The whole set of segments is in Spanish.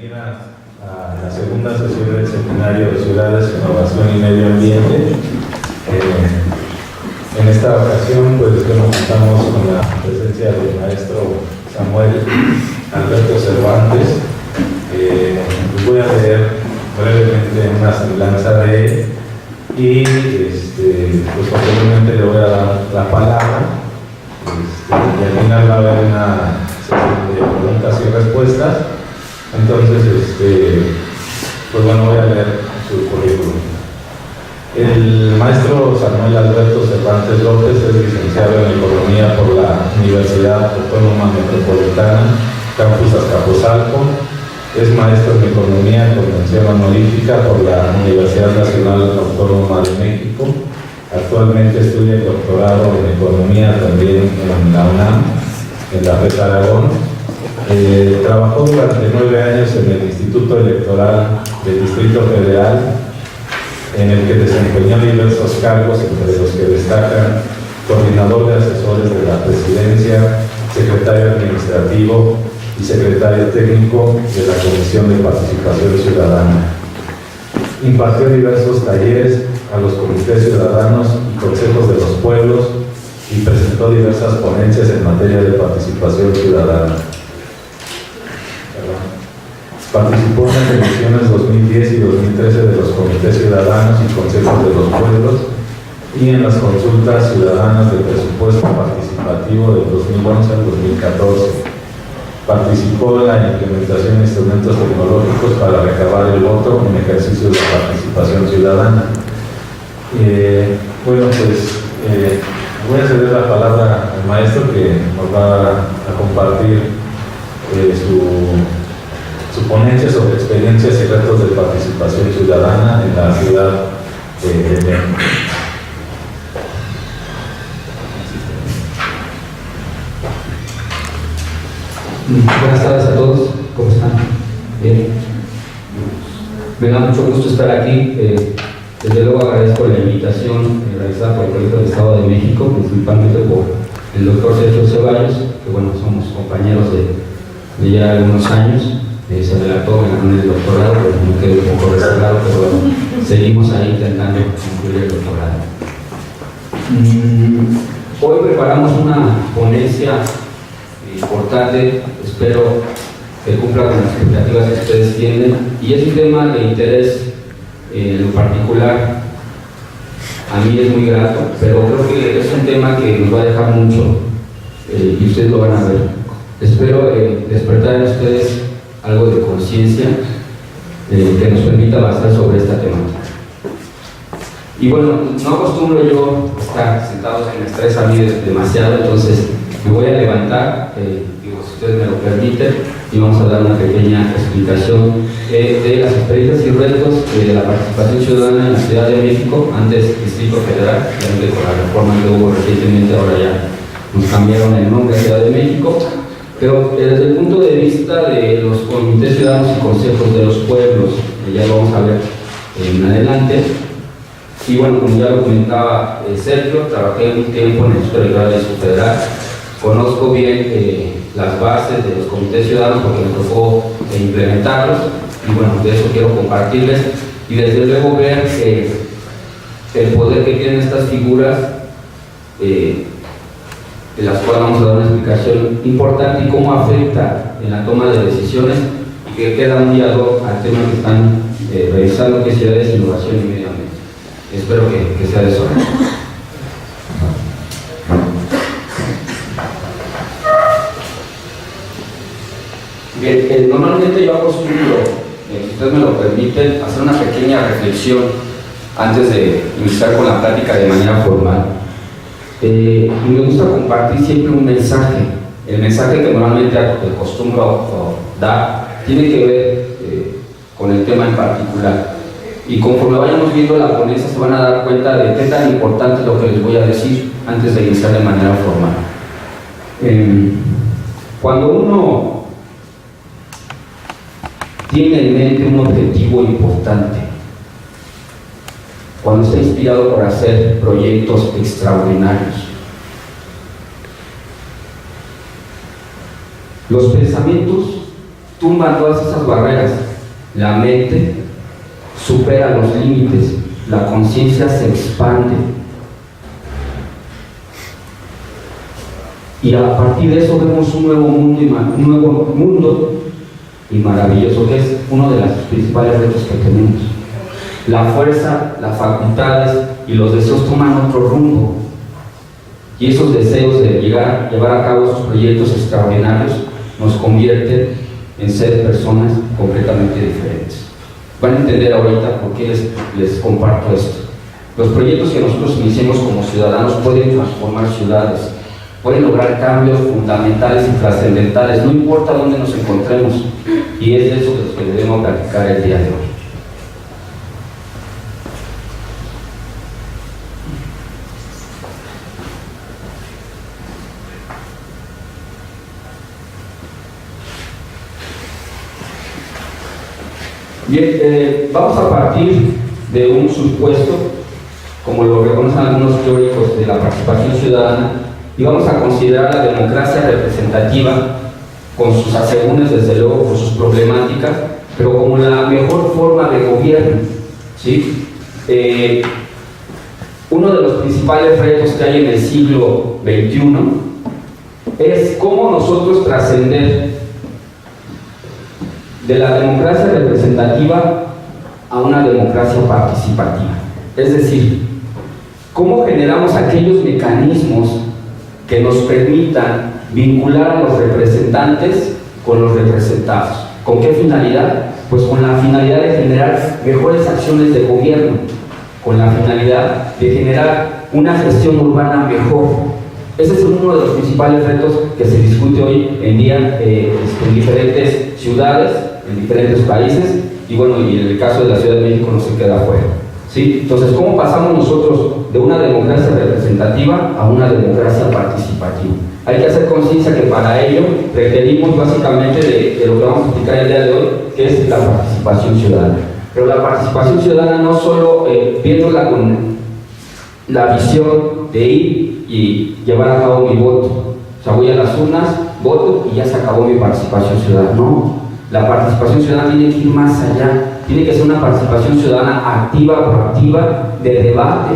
bienvenida a la segunda sesión del Seminario de Ciudades, Innovación y Medio Ambiente. En esta ocasión, pues contamos con la presencia del maestro Samuel Alberto Cervantes. Voy a leer brevemente una semblanza de él y pues posteriormente le voy a dar la palabra. Y al final va a haber una sesión de preguntas y respuestas. Entonces, pues bueno, voy a leer su currículum. El maestro Samuel Alberto Cervantes López es licenciado en Economía por la Universidad Autónoma Metropolitana, Campus Azcapotzalco. Es maestro en Economía con mención honorífica por la Universidad Nacional Autónoma de México. Actualmente estudia el doctorado en Economía también en la UNAM, en la FES Aragón. Trabajó durante 9 años en el Instituto Electoral del Distrito Federal, en el que desempeñó diversos cargos, entre los que destacan coordinador de asesores de la Presidencia, secretario administrativo y secretario técnico de la Comisión de Participación Ciudadana. Impartió diversos talleres a los comités ciudadanos y consejos de los pueblos y presentó diversas ponencias en materia de participación ciudadana. Participó en las elecciones 2010 y 2013 de los comités ciudadanos y consejos de los pueblos y en las consultas ciudadanas de presupuesto participativo del 2011 al 2014. Participó en la implementación de instrumentos tecnológicos para recabar el voto en ejercicios de participación ciudadana. Bueno, pues voy a ceder la palabra al maestro que nos va a compartir su ponencia sobre experiencias y retos de participación ciudadana en la ciudad de México. Buenas tardes a todos, ¿cómo están? Bien. Me da mucho gusto estar aquí. Desde luego agradezco la invitación realizada por el Colegio del Estado de México, principalmente por el doctor Sergio Ceballos, que bueno, somos compañeros de ya algunos años. Se adelantó en el doctorado, pero me quedé un poco rezagado, pero bueno, seguimos ahí intentando concluir el doctorado. Hoy preparamos una ponencia importante, espero que cumpla con las expectativas que ustedes tienen, y es un tema de interés en lo particular. A mí es muy grato, pero creo que es un tema que nos va a dejar mucho y ustedes lo van a ver. Espero despertar en ustedes algo de conciencia que nos permita avanzar sobre esta temática. Y bueno, no acostumbro yo estar sentados en estrés a mí demasiado, entonces me voy a levantar, si ustedes me lo permiten, y vamos a dar una pequeña explicación de las experiencias y retos de la participación ciudadana en la Ciudad de México, antes Distrito Federal, ya con la reforma que hubo recientemente, ahora ya nos cambiaron el nombre a Ciudad de México. Pero desde el punto de vista de los comités ciudadanos y consejos de los pueblos, que ya lo vamos a ver en adelante, y bueno, como ya lo comentaba Sergio, trabajé un tiempo en el Instituto Electoral del Distrito Federal, conozco bien las bases de los comités ciudadanos porque me tocó implementarlos, y bueno, de eso quiero compartirles, y desde luego ver el poder que tienen estas figuras, de las cuales vamos a dar una explicación importante y cómo afecta en la toma de decisiones y que queda muy ad hoc al tema que están revisando, que es ciudades, innovación y medio ambiente. Espero que sea de eso. Bien, normalmente yo acostumbro, si ustedes me lo permiten, hacer una pequeña reflexión antes de iniciar con la plática de manera formal. Me gusta compartir siempre un mensaje. El mensaje que normalmente acostumbro dar tiene que ver con el tema en particular, y conforme vayamos viendo la ponencia se van a dar cuenta de qué tan importante es lo que les voy a decir antes de iniciar de manera formal. Cuando uno tiene en mente un objetivo importante, cuando está inspirado por hacer proyectos extraordinarios, los pensamientos tumban todas esas barreras, la mente supera los límites, la conciencia se expande. Y a partir de eso vemos un nuevo mundo y maravilloso, que es uno de los principales retos que tenemos. La fuerza, las facultades y los deseos toman otro rumbo. Y esos deseos de llevar a cabo esos proyectos extraordinarios nos convierten en ser personas completamente diferentes. Van a entender ahorita por qué les comparto esto. Los proyectos que nosotros iniciemos como ciudadanos pueden transformar ciudades, pueden lograr cambios fundamentales y trascendentales, no importa dónde nos encontremos, y es de eso de lo que debemos platicar el día de hoy. Bien, vamos a partir de un supuesto, como lo reconocen algunos teóricos de la participación ciudadana, y vamos a considerar la democracia representativa con sus asegúnes, desde luego, con sus problemáticas, pero como la mejor forma de gobierno, ¿sí? Uno de los principales retos que hay en el siglo XXI es cómo nosotros trascender de la democracia representativa a una democracia participativa. Es decir, cómo generamos aquellos mecanismos que nos permitan vincular a los representantes con los representados. ¿Con qué finalidad? Pues con la finalidad de generar mejores acciones de gobierno, con la finalidad de generar una gestión urbana mejor. Ese es uno de los principales retos que se discute hoy en día en diferentes ciudades, en diferentes países, y bueno, y en el caso de la Ciudad de México no se queda fuera, ¿sí? Entonces, ¿cómo pasamos nosotros de una democracia representativa a una democracia participativa? Hay que hacer conciencia que para ello requerimos básicamente de lo que vamos a explicar el día de hoy, que es la participación ciudadana. Pero la participación ciudadana no solo viéndola con la visión de ir y llevar a cabo mi voto, o sea, voy a las urnas, voto y ya se acabó mi participación ciudadana. No. La participación ciudadana tiene que ir más allá, tiene que ser una participación ciudadana activa, proactiva, de debate,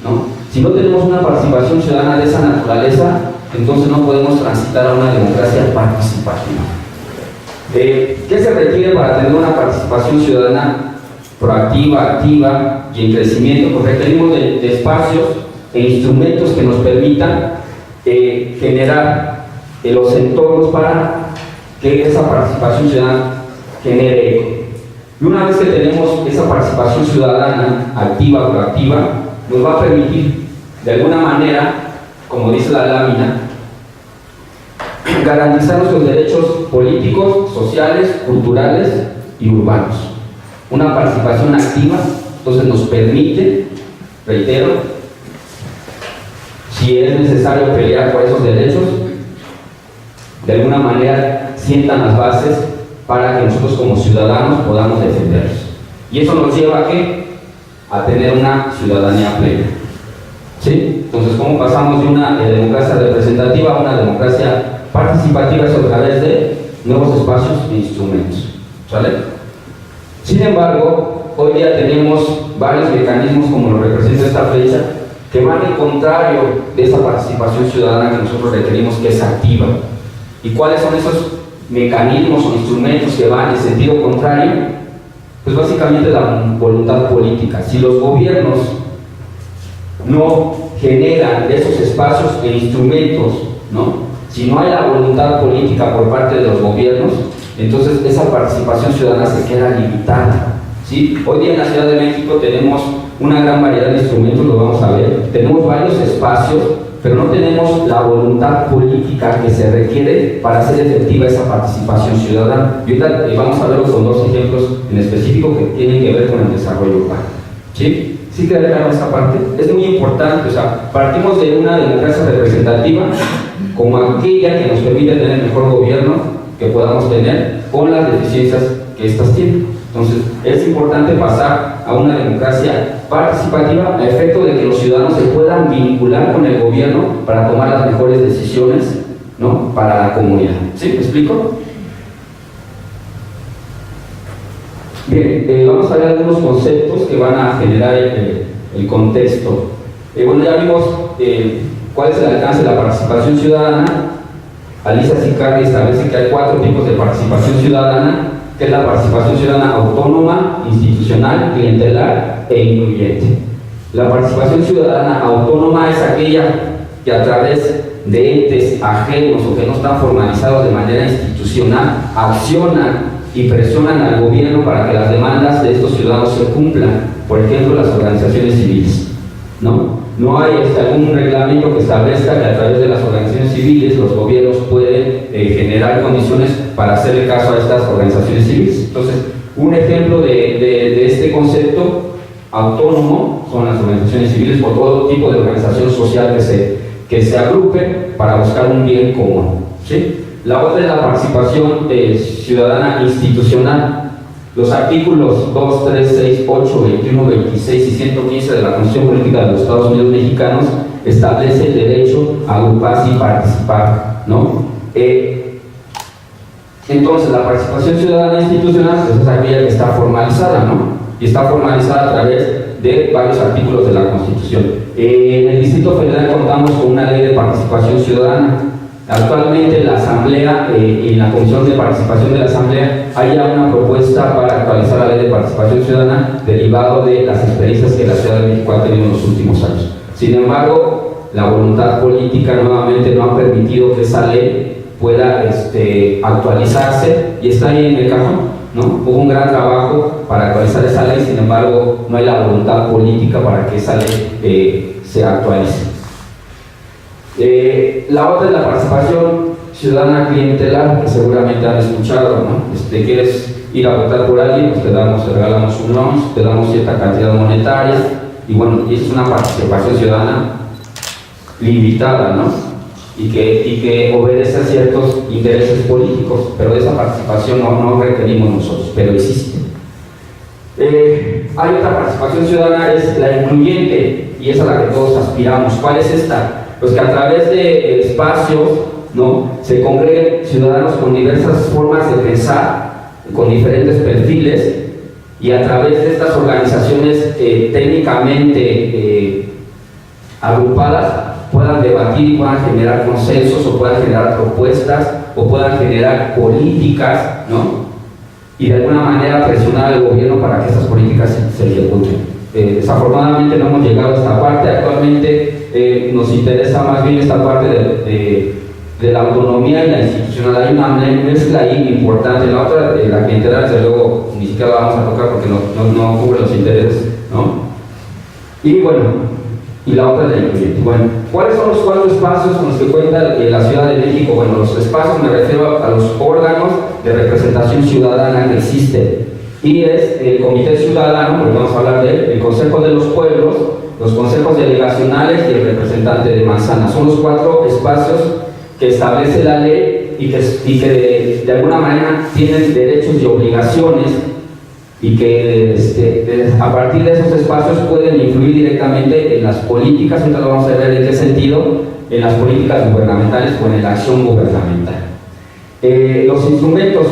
¿no? Si no tenemos una participación ciudadana de esa naturaleza, entonces no podemos transitar a una democracia participativa. ¿Qué se requiere para tener una participación ciudadana proactiva, activa y en crecimiento? Pues requerimos de espacios e instrumentos que nos permitan generar los entornos para que esa participación ciudadana genere eco. Y una vez que tenemos esa participación ciudadana activa, proactiva, nos va a permitir, de alguna manera, como dice la lámina, garantizar nuestros derechos políticos, sociales, culturales y urbanos. Una participación activa, entonces nos permite, reitero, si es necesario pelear por esos derechos, de alguna manera sientan las bases para que nosotros como ciudadanos podamos defenderlos. Y eso nos lleva a ¿qué? A tener una ciudadanía plena. ¿Sí? Entonces, ¿cómo pasamos de una democracia representativa a una democracia participativa? Es a través de nuevos espacios e instrumentos. ¿Sale? Sin embargo, hoy día tenemos varios mecanismos, como lo representa esta flecha, que van en contrario de esa participación ciudadana que nosotros requerimos, que es activa. ¿Y cuáles son esos mecanismos o instrumentos que van en sentido contrario? Pues básicamente la voluntad política. Si los gobiernos no generan esos espacios e instrumentos, ¿no? Si no hay la voluntad política por parte de los gobiernos, entonces esa participación ciudadana se queda limitada, ¿sí? Hoy día en la Ciudad de México tenemos una gran variedad de instrumentos, lo vamos a ver, tenemos varios espacios, pero no tenemos la voluntad política que se requiere para hacer efectiva esa participación ciudadana. Y ahorita vamos a verlo con dos ejemplos en específico que tienen que ver con el desarrollo urbano. ¿Sí? ¿Sí queda claro esa parte? Es muy importante, o sea, partimos de una democracia representativa como aquella que nos permite tener el mejor gobierno que podamos tener con las deficiencias que éstas tienen. Entonces, es importante pasar a una democracia participativa a efecto de que los ciudadanos se puedan vincular con el gobierno para tomar las mejores decisiones, ¿no? Para la comunidad. ¿Sí? ¿Me explico? Bien, vamos a ver algunos conceptos que van a generar el contexto. Bueno, ya vimos cuál es el alcance de la participación ciudadana. Alicia Sicardi establece que hay 4 tipos de participación ciudadana, que es la participación ciudadana autónoma, institucional, clientelar e incluyente. La participación ciudadana autónoma es aquella que a través de entes ajenos o que no están formalizados de manera institucional accionan y presionan al gobierno para que las demandas de estos ciudadanos se cumplan. Por ejemplo, las organizaciones civiles, no hay algún reglamento que establezca que a través de las organizaciones civiles los gobiernos pueden generar condiciones para hacerle caso a estas organizaciones civiles. Entonces, un ejemplo de este concepto autónomo son las organizaciones civiles o todo tipo de organización social que se agrupe para buscar un bien común, ¿sí? La otra es la participación ciudadana institucional. Los artículos 2, 3, 6, 8, 21, 26 y 115 de la Constitución Política de los Estados Unidos Mexicanos establece el derecho a agruparse y participar, entonces, la participación ciudadana institucional pues, es aquella que está formalizada, y está formalizada a través de varios artículos de la Constitución. En el Distrito Federal contamos con una ley de participación ciudadana. Actualmente en la Asamblea, en la Comisión de Participación de la Asamblea, hay ya una propuesta para actualizar la ley de participación ciudadana derivado de las experiencias que la Ciudad de México ha tenido en los últimos años. Sin embargo, la voluntad política nuevamente no ha permitido que esa ley pueda actualizarse y está ahí en el cajón. Hubo un gran trabajo para actualizar esa ley, sin embargo, no hay la voluntad política para que esa ley se actualice. La otra es la participación ciudadana clientelar, que seguramente han escuchado, quieres ir a votar por alguien, pues te regalamos un lunch, te damos cierta cantidad monetaria, y bueno, y esa es una participación ciudadana limitada, y que obedece a ciertos intereses políticos, pero de esa participación no requerimos nosotros, pero existe. Hay otra participación ciudadana, es la incluyente, y es a la que todos aspiramos. ¿Cuál es esta? Pues que a través de espacios se congreguen ciudadanos con diversas formas de pensar, con diferentes perfiles, y a través de estas organizaciones técnicamente agrupadas puedan debatir y puedan generar consensos o puedan generar propuestas o puedan generar políticas, y de alguna manera presionar al gobierno para que estas políticas se ejecuten. Desafortunadamente no hemos llegado a esta parte. Actualmente nos interesa más bien esta parte de la autonomía y la institucional. Hay una mezcla ahí importante. La otra, la clientela, desde luego ni siquiera la vamos a tocar porque no cubre los intereses, y bueno, y la otra de la incluyente. Bueno, ¿cuáles son los 4 espacios con los que cuenta la Ciudad de México? Bueno, los espacios me refiero a los órganos de representación ciudadana que existen, y es el Comité Ciudadano, porque vamos a hablar de él, el Consejo de los Pueblos, los consejos delegacionales y el representante de Manzana. Son los 4 espacios que establece la ley y que de alguna manera tienen derechos y obligaciones, y que a partir de esos espacios pueden influir directamente en las políticas. Ahorita lo vamos a ver en qué sentido, en las políticas gubernamentales o en la acción gubernamental. Los instrumentos,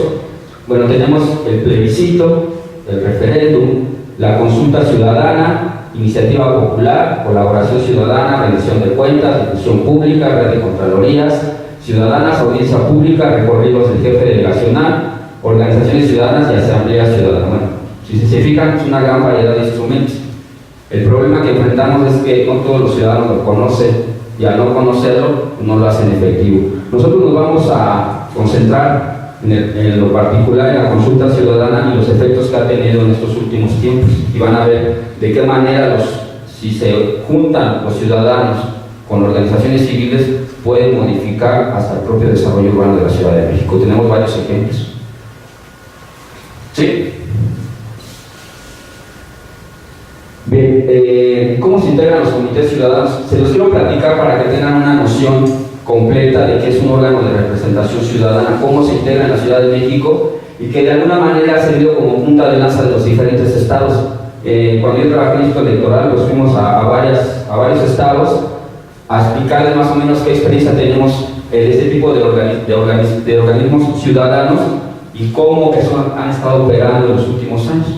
bueno, tenemos el plebiscito, el referéndum, la consulta ciudadana, iniciativa popular, colaboración ciudadana, rendición de cuentas, discusión pública, red de contralorías ciudadanas, audiencia pública, recorridos del jefe delegacional, organizaciones ciudadanas y asambleas ciudadanas. Bueno, si se fijan, es una gran variedad de instrumentos. El problema que enfrentamos es que no todos los ciudadanos lo conocen, y al no conocerlo, no lo hacen efectivo. Nosotros nos vamos a concentrar en lo particular en la consulta ciudadana y los efectos que ha tenido en estos últimos tiempos, y van a ver de qué manera si se juntan los ciudadanos con organizaciones civiles pueden modificar hasta el propio desarrollo urbano de la Ciudad de México. Tenemos varios ejemplos. ¿Sí? Bien, ¿cómo se integran los comités ciudadanos? Se los quiero platicar para que tengan una noción completa de qué es un órgano de representación ciudadana, cómo se integra en la Ciudad de México, y que de alguna manera ha servido como punta de lanza de los diferentes estados. Cuando yo trabajé en el Instituto Electoral, pues fuimos a varios estados a explicarles más o menos qué experiencia tenemos en este tipo de organismos ciudadanos y cómo eso han estado operando en los últimos años.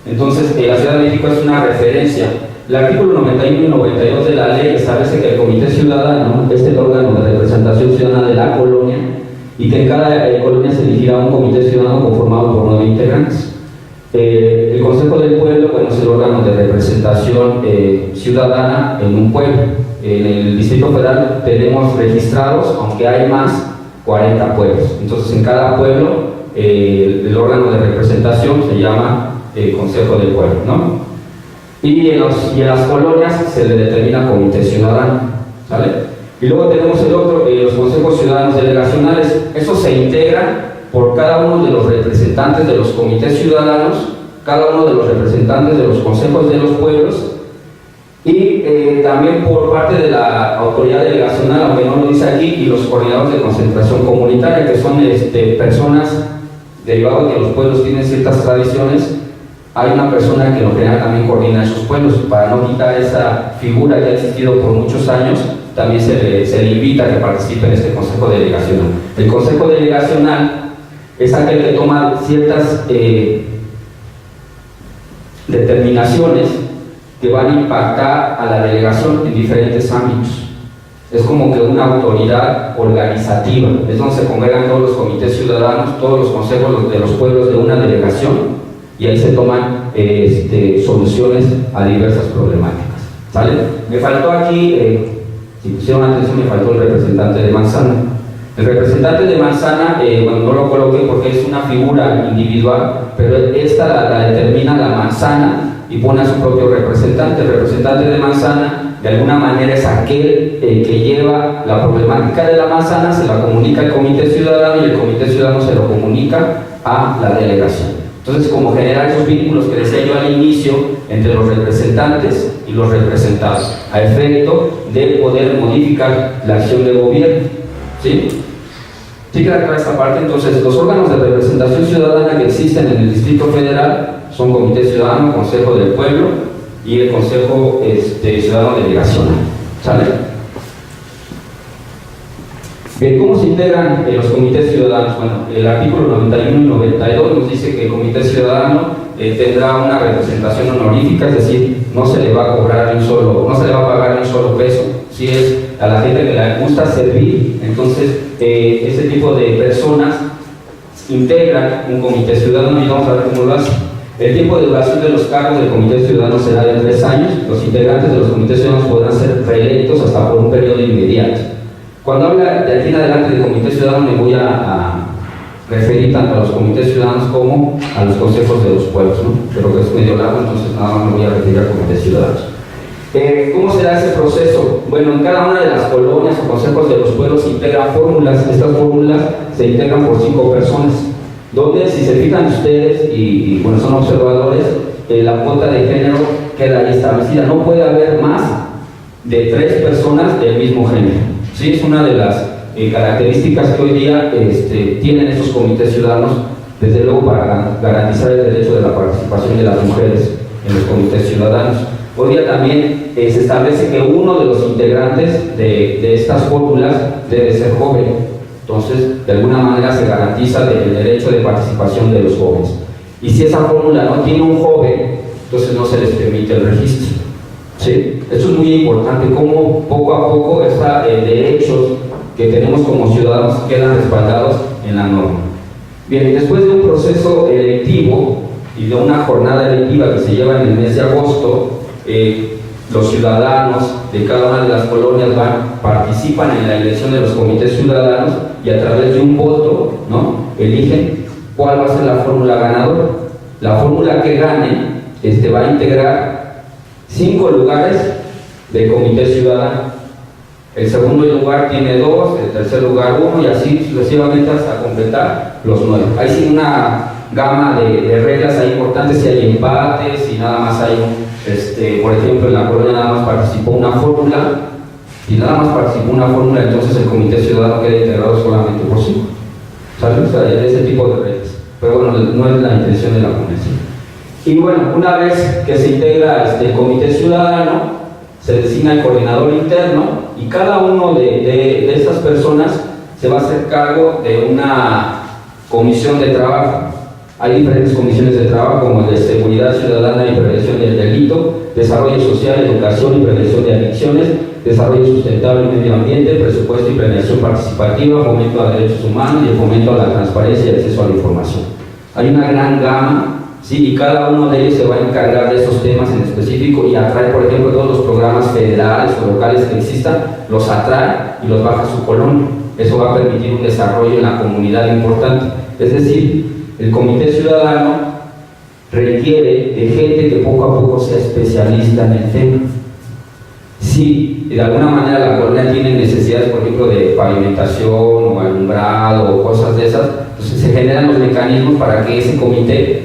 Entonces, la Ciudad de México es una referencia. El artículo 91 y 92 de la ley establece que el Comité Ciudadano es el órgano de representación ciudadana de la colonia y que en cada colonia se elegirá un Comité Ciudadano conformado por 9 integrantes. El Consejo del Pueblo, bueno, es el órgano de representación ciudadana en un pueblo. En el Distrito Federal tenemos registrados, aunque hay más, 40 pueblos. Entonces, en cada pueblo, el órgano de representación se llama Consejo del Pueblo, ¿no? Y en las colonias se le determina Comité Ciudadano, ¿sale? Y luego tenemos el otro, los consejos ciudadanos delegacionales. Esos se integran por cada uno de los representantes de los comités ciudadanos, cada uno de los representantes de los consejos de los pueblos y también por parte de la autoridad delegacional, aunque no lo dice aquí, y los coordinadores de concentración comunitaria, que son personas derivadas de que los pueblos tienen ciertas tradiciones. Hay una persona que en lo general también coordina esos pueblos. Para no quitar esa figura que ha existido por muchos años, también se le invita a que participe en este consejo delegacional. El consejo delegacional es aquel que toma ciertas determinaciones que van a impactar a la delegación en diferentes ámbitos. Es como que una autoridad organizativa, es donde se congregan todos los comités ciudadanos, todos los consejos de los pueblos de una delegación, y ahí se toman soluciones a diversas problemáticas, ¿sale? Me faltó aquí, si pusieron atención, me faltó el representante de Manzana. El representante de Manzana, bueno, no lo coloqué porque es una figura individual, pero esta la determina la Manzana y pone a su propio representante. El representante de Manzana, de alguna manera, es aquel que lleva la problemática de la Manzana, se la comunica al Comité Ciudadano y el Comité Ciudadano se lo comunica a la delegación. Entonces, como generar esos vínculos que decía yo al inicio entre los representantes y los representados, a efecto de poder modificar la acción del gobierno, ¿sí? ¿Sí queda clara esta parte? Entonces, los órganos de representación ciudadana que existen en el Distrito Federal son Comité Ciudadano, Consejo del Pueblo y el Consejo Ciudadano Delegacional, ¿sale? Bien, ¿cómo se integran los comités ciudadanos? Bueno, el artículo 91 y 92 nos dice que el comité ciudadano tendrá una representación honorífica, es decir, no se le va a cobrar no se le va a pagar ni un solo peso. Si es a la gente que le gusta servir, entonces ese tipo de personas integran un comité ciudadano y vamos a ver cómo lo hace. El tiempo de duración de los cargos del comité ciudadano será de 3 años. Los integrantes de los comités ciudadanos podrán ser reelectos hasta por un periodo inmediato. Cuando habla de aquí en adelante del Comité Ciudadano, me voy a referir tanto a los comités ciudadanos como a los consejos de los pueblos, ¿no? Pero que es medio largo, entonces nada más me voy a referir a comités ciudadanos. ¿Cómo será ese proceso? Bueno, en cada una de las colonias o consejos de los pueblos se integran fórmulas. Estas fórmulas se integran por 5 personas, donde, si se fijan ustedes, y bueno, son observadores, la cuota de género queda ahí establecida. No puede haber más de 3 personas del mismo género. Sí, es una de las características que hoy día tienen esos comités ciudadanos, desde luego para garantizar el derecho de la participación de las mujeres en los comités ciudadanos. Hoy día también se establece que uno de los integrantes de estas fórmulas debe ser joven. Entonces, de alguna manera se garantiza el derecho de participación de los jóvenes. Y si esa fórmula no tiene un joven, entonces no se les permite el registro. ¿Sí? Esto es muy importante, cómo poco a poco estos derechos que tenemos como ciudadanos quedan respaldados en la norma. Bien, después de un proceso electivo y de una jornada electiva que se lleva en el mes de agosto, los ciudadanos de cada una de las colonias participan en la elección de los comités ciudadanos y a través de un voto, ¿no?, eligen cuál va a ser la fórmula ganadora. La fórmula que gane va a integrar 5 lugares de comité ciudadano. El segundo lugar tiene 2, el tercer lugar 1 y así sucesivamente hasta completar los 9. Hay sí una gama de reglas ahí importantes, si hay empates, si nada más hay por ejemplo, en la colonia nada más participó una fórmula, y nada más participó una fórmula, entonces el comité ciudadano queda integrado solamente por 5. ¿Sabes? O sea, ese tipo de reglas. Pero bueno, no es la intención de la convención. Y bueno, una vez que se integra el comité ciudadano, se designa el coordinador interno y cada uno de estas personas se va a hacer cargo de una comisión de trabajo. Hay diferentes comisiones de trabajo como el de Seguridad Ciudadana y Prevención del Delito, Desarrollo Social, Educación y Prevención de Adicciones, Desarrollo Sustentable y Medio Ambiente, Presupuesto y Planeación Participativa, Fomento a Derechos Humanos y el Fomento a la Transparencia y Acceso a la Información. Hay una gran gama, ¿sí? Y cada uno de ellos se va a encargar de esos temas en específico y atrae, por ejemplo, todos los programas federales o locales que existan, los atrae y los baja a su colonia. Eso va a permitir un desarrollo en la comunidad importante. Es decir, el Comité Ciudadano requiere de gente que poco a poco sea especialista en el tema. Si de alguna manera la colonia tiene necesidades, por ejemplo, de pavimentación o alumbrado o cosas de esas, entonces se generan los mecanismos para que ese comité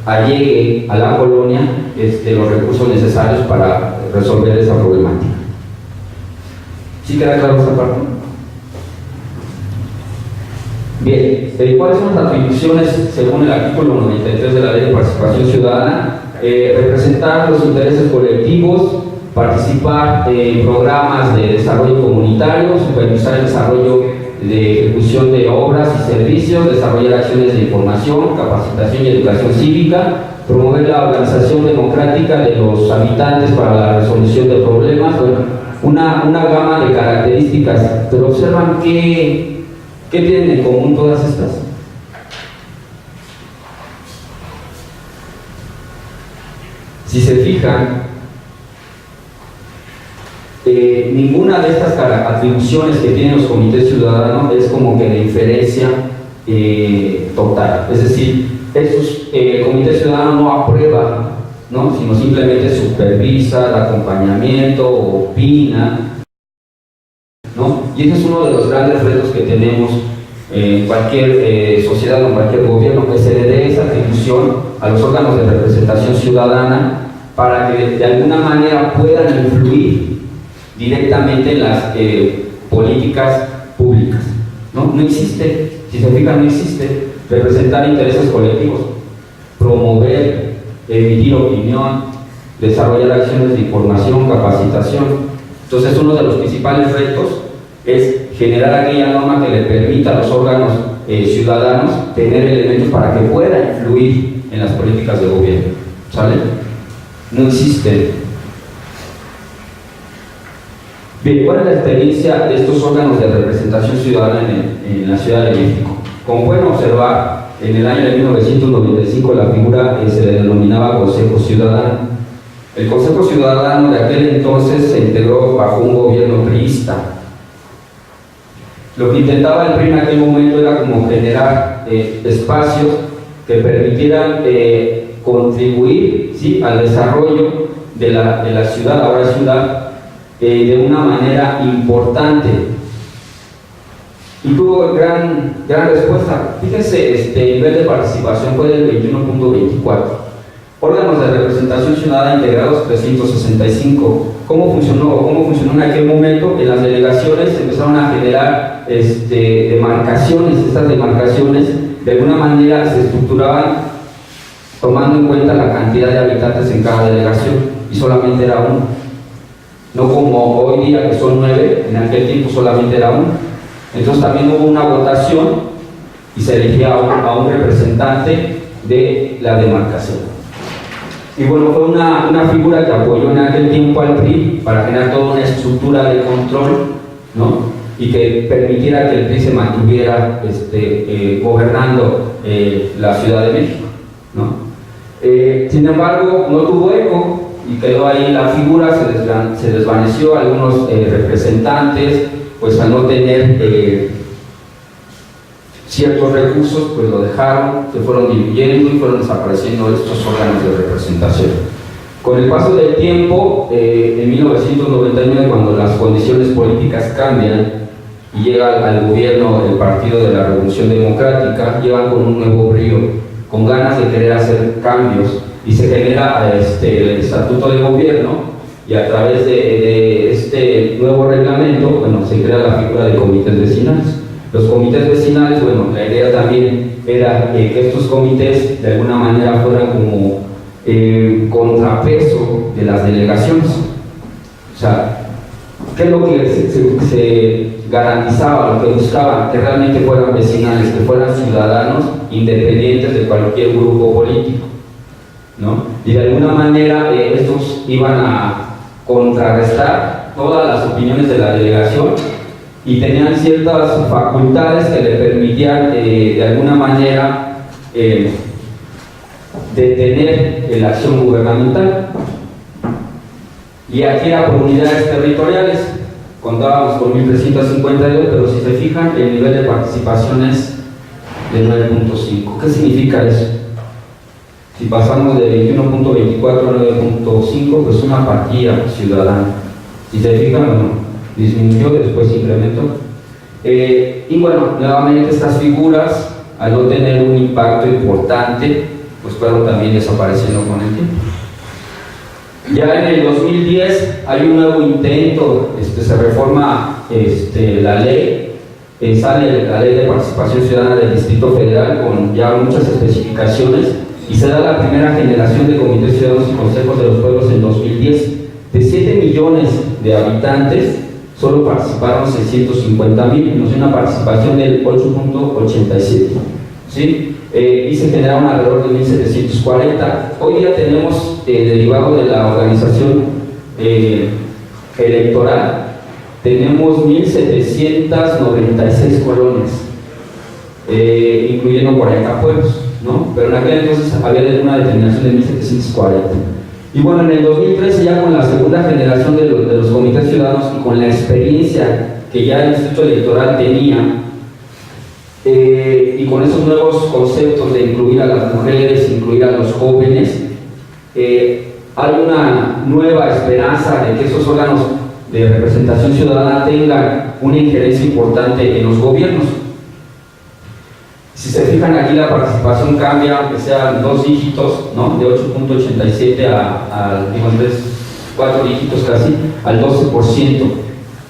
allegue a la colonia los recursos necesarios para resolver esa problemática. ¿Sí queda claro esa parte? Bien, ¿cuáles son las atribuciones según el artículo 93 de la Ley de Participación Ciudadana? Representar los intereses colectivos, participar en programas de desarrollo comunitario, supervisar el desarrollo de ejecución de obras y servicios, desarrollar acciones de información, capacitación y educación cívica, promover la organización democrática de los habitantes para la resolución de problemas. Bueno, una gama de características, pero observan ¿qué tienen en común todas estas? Si se fijan, ninguna de estas atribuciones que tienen los comités ciudadanos es como que de inferencia total. Es decir, el comité ciudadano no aprueba, ¿no? Sino simplemente supervisa, da acompañamiento, opina, ¿no? Y ese es uno de los grandes retos que tenemos en cualquier sociedad o en cualquier gobierno, que se le dé esa atribución a los órganos de representación ciudadana para que de alguna manera puedan influir directamente en las políticas públicas. No existe, si se fijan, no existe representar intereses colectivos, promover, emitir opinión, desarrollar acciones de información, capacitación. Entonces, uno de los principales retos es generar aquella norma que le permita a los órganos ciudadanos tener elementos para que puedan influir en las políticas de gobierno. ¿Sale? No existe. Bien, ¿cuál es la experiencia de estos órganos de representación ciudadana en la Ciudad de México? Como pueden observar, en el año de 1995 la figura se le denominaba Consejo Ciudadano. El Consejo Ciudadano de aquel entonces se integró bajo un gobierno priista. Lo que intentaba el PRI en aquel momento era como generar espacios que permitieran contribuir, ¿sí?, al desarrollo de la ciudad, ahora ciudad, de una manera importante. Y tuvo gran respuesta. Fíjense, el nivel de participación fue del 21.24. Órganos de representación ciudadana integrados 365. ¿Cómo funcionó en aquel momento? En las delegaciones empezaron a generar demarcaciones. Estas demarcaciones de alguna manera se estructuraban tomando en cuenta la cantidad de habitantes en cada delegación, y solamente era uno. No como hoy día que son 9, en aquel tiempo solamente era uno. Entonces también hubo una votación y se elegía a un representante de la demarcación. Y bueno, fue una figura que apoyó en aquel tiempo al PRI para generar toda una estructura de control, ¿no? Y que permitiera que el PRI se mantuviera gobernando la Ciudad de México, ¿no? Sin embargo, no tuvo eco y quedó ahí la figura, se desvaneció. Algunos representantes, pues al no tener ciertos recursos, pues lo dejaron, se fueron diluyendo y fueron desapareciendo estos órganos de representación. Con el paso del tiempo, en 1999, cuando las condiciones políticas cambian y llega al gobierno el Partido de la Revolución Democrática, llegan con un nuevo brío, con ganas de querer hacer cambios, y se genera el estatuto de gobierno, y a través de este nuevo reglamento, bueno, se crea la figura de comités vecinales. Los comités vecinales, bueno, la idea también era que estos comités de alguna manera fueran como contrapeso de las delegaciones. O sea, ¿qué es lo que garantizaba, lo que buscaba, que realmente fueran vecinales, que fueran ciudadanos independientes de cualquier grupo político, ¿no? Y de alguna manera estos iban a contrarrestar todas las opiniones de la delegación y tenían ciertas facultades que le permitían de alguna manera detener la acción gubernamental. Y aquí era por unidades territoriales, contábamos con 1.352, pero si se fijan, el nivel de participación es de 9.5. ¿Qué significa eso? Si pasamos de 21.24 a 9.5, pues una apatía ciudadana. Si se fijan, bueno, disminuyó, después incrementó. Y bueno, nuevamente estas figuras, al no tener un impacto importante, pues fueron también desapareciendo con el tiempo. Ya en el 2010 hay un nuevo intento, se reforma la ley, sale la ley de participación ciudadana del Distrito Federal con ya muchas especificaciones y se da la primera generación de comités ciudadanos y consejos de los pueblos en 2010. De 7 millones de habitantes, solo participaron 650,000, nos dio una participación del 8.87, ¿sí? Y se generaron alrededor de 1.740. Hoy día tenemos, derivado de la organización electoral, tenemos 1.796 colonias, incluyendo 40 pueblos, ¿no? Pero en aquel entonces había una determinación de 1.740. Y bueno, en el 2013, ya con la segunda generación de los comités ciudadanos y con la experiencia que ya el Instituto Electoral tenía, y con esos nuevos conceptos de incluir a las mujeres, incluir a los jóvenes, hay una nueva esperanza de que esos órganos de representación ciudadana tengan una injerencia importante en los gobiernos. Si se fijan aquí, la participación cambia, aunque sean 2 dígitos, ¿no? De 8.87 a 4 dígitos casi, al 12%.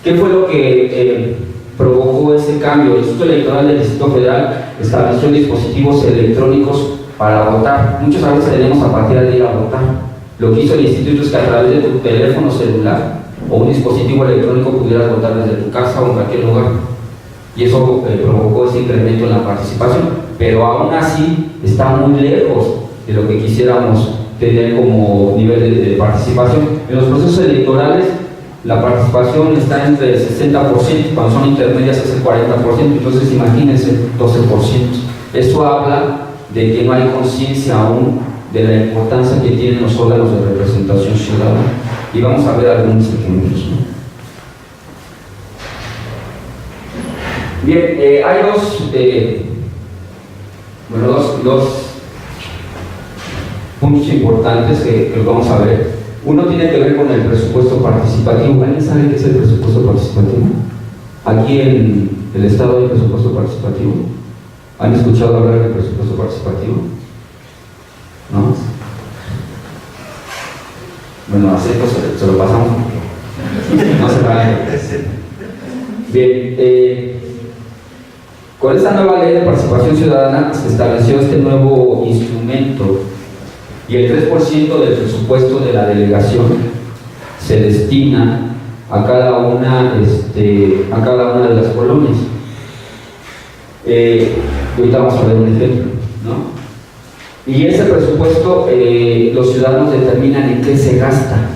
¿Qué fue lo que provocó ese cambio? El Instituto Electoral del Distrito Federal estableció dispositivos electrónicos para votar. Muchos a veces tenemos apatía de ir a votar. Lo que hizo el instituto es que a través de tu teléfono celular o un dispositivo electrónico pudieras votar desde tu casa o en cualquier lugar. Y eso provocó ese incremento en la participación. Pero aún así está muy lejos de lo que quisiéramos tener como nivel de participación. En los procesos electorales, la participación está entre el 60%, cuando son intermedias es el 40%, entonces imagínense 12%. Eso habla de que no hay conciencia aún de la importancia que tienen los órganos de representación ciudadana. Y vamos a ver algunos ejemplos, ¿no? Bien, hay dos puntos importantes que vamos a ver. Uno tiene que ver con el presupuesto participativo. ¿Alguien sabe qué es el presupuesto participativo? Aquí en el Estado hay presupuesto participativo. ¿Han escuchado hablar del presupuesto participativo? ¿No? Bueno, así pues se lo pasamos. No se vale. Bien, con esta nueva ley de participación ciudadana se estableció este nuevo instrumento y el 3% del presupuesto de la delegación se destina a cada una de las colonias. Ahorita vamos a ver un ejemplo, ¿no? Y ese presupuesto los ciudadanos determinan en qué se gasta.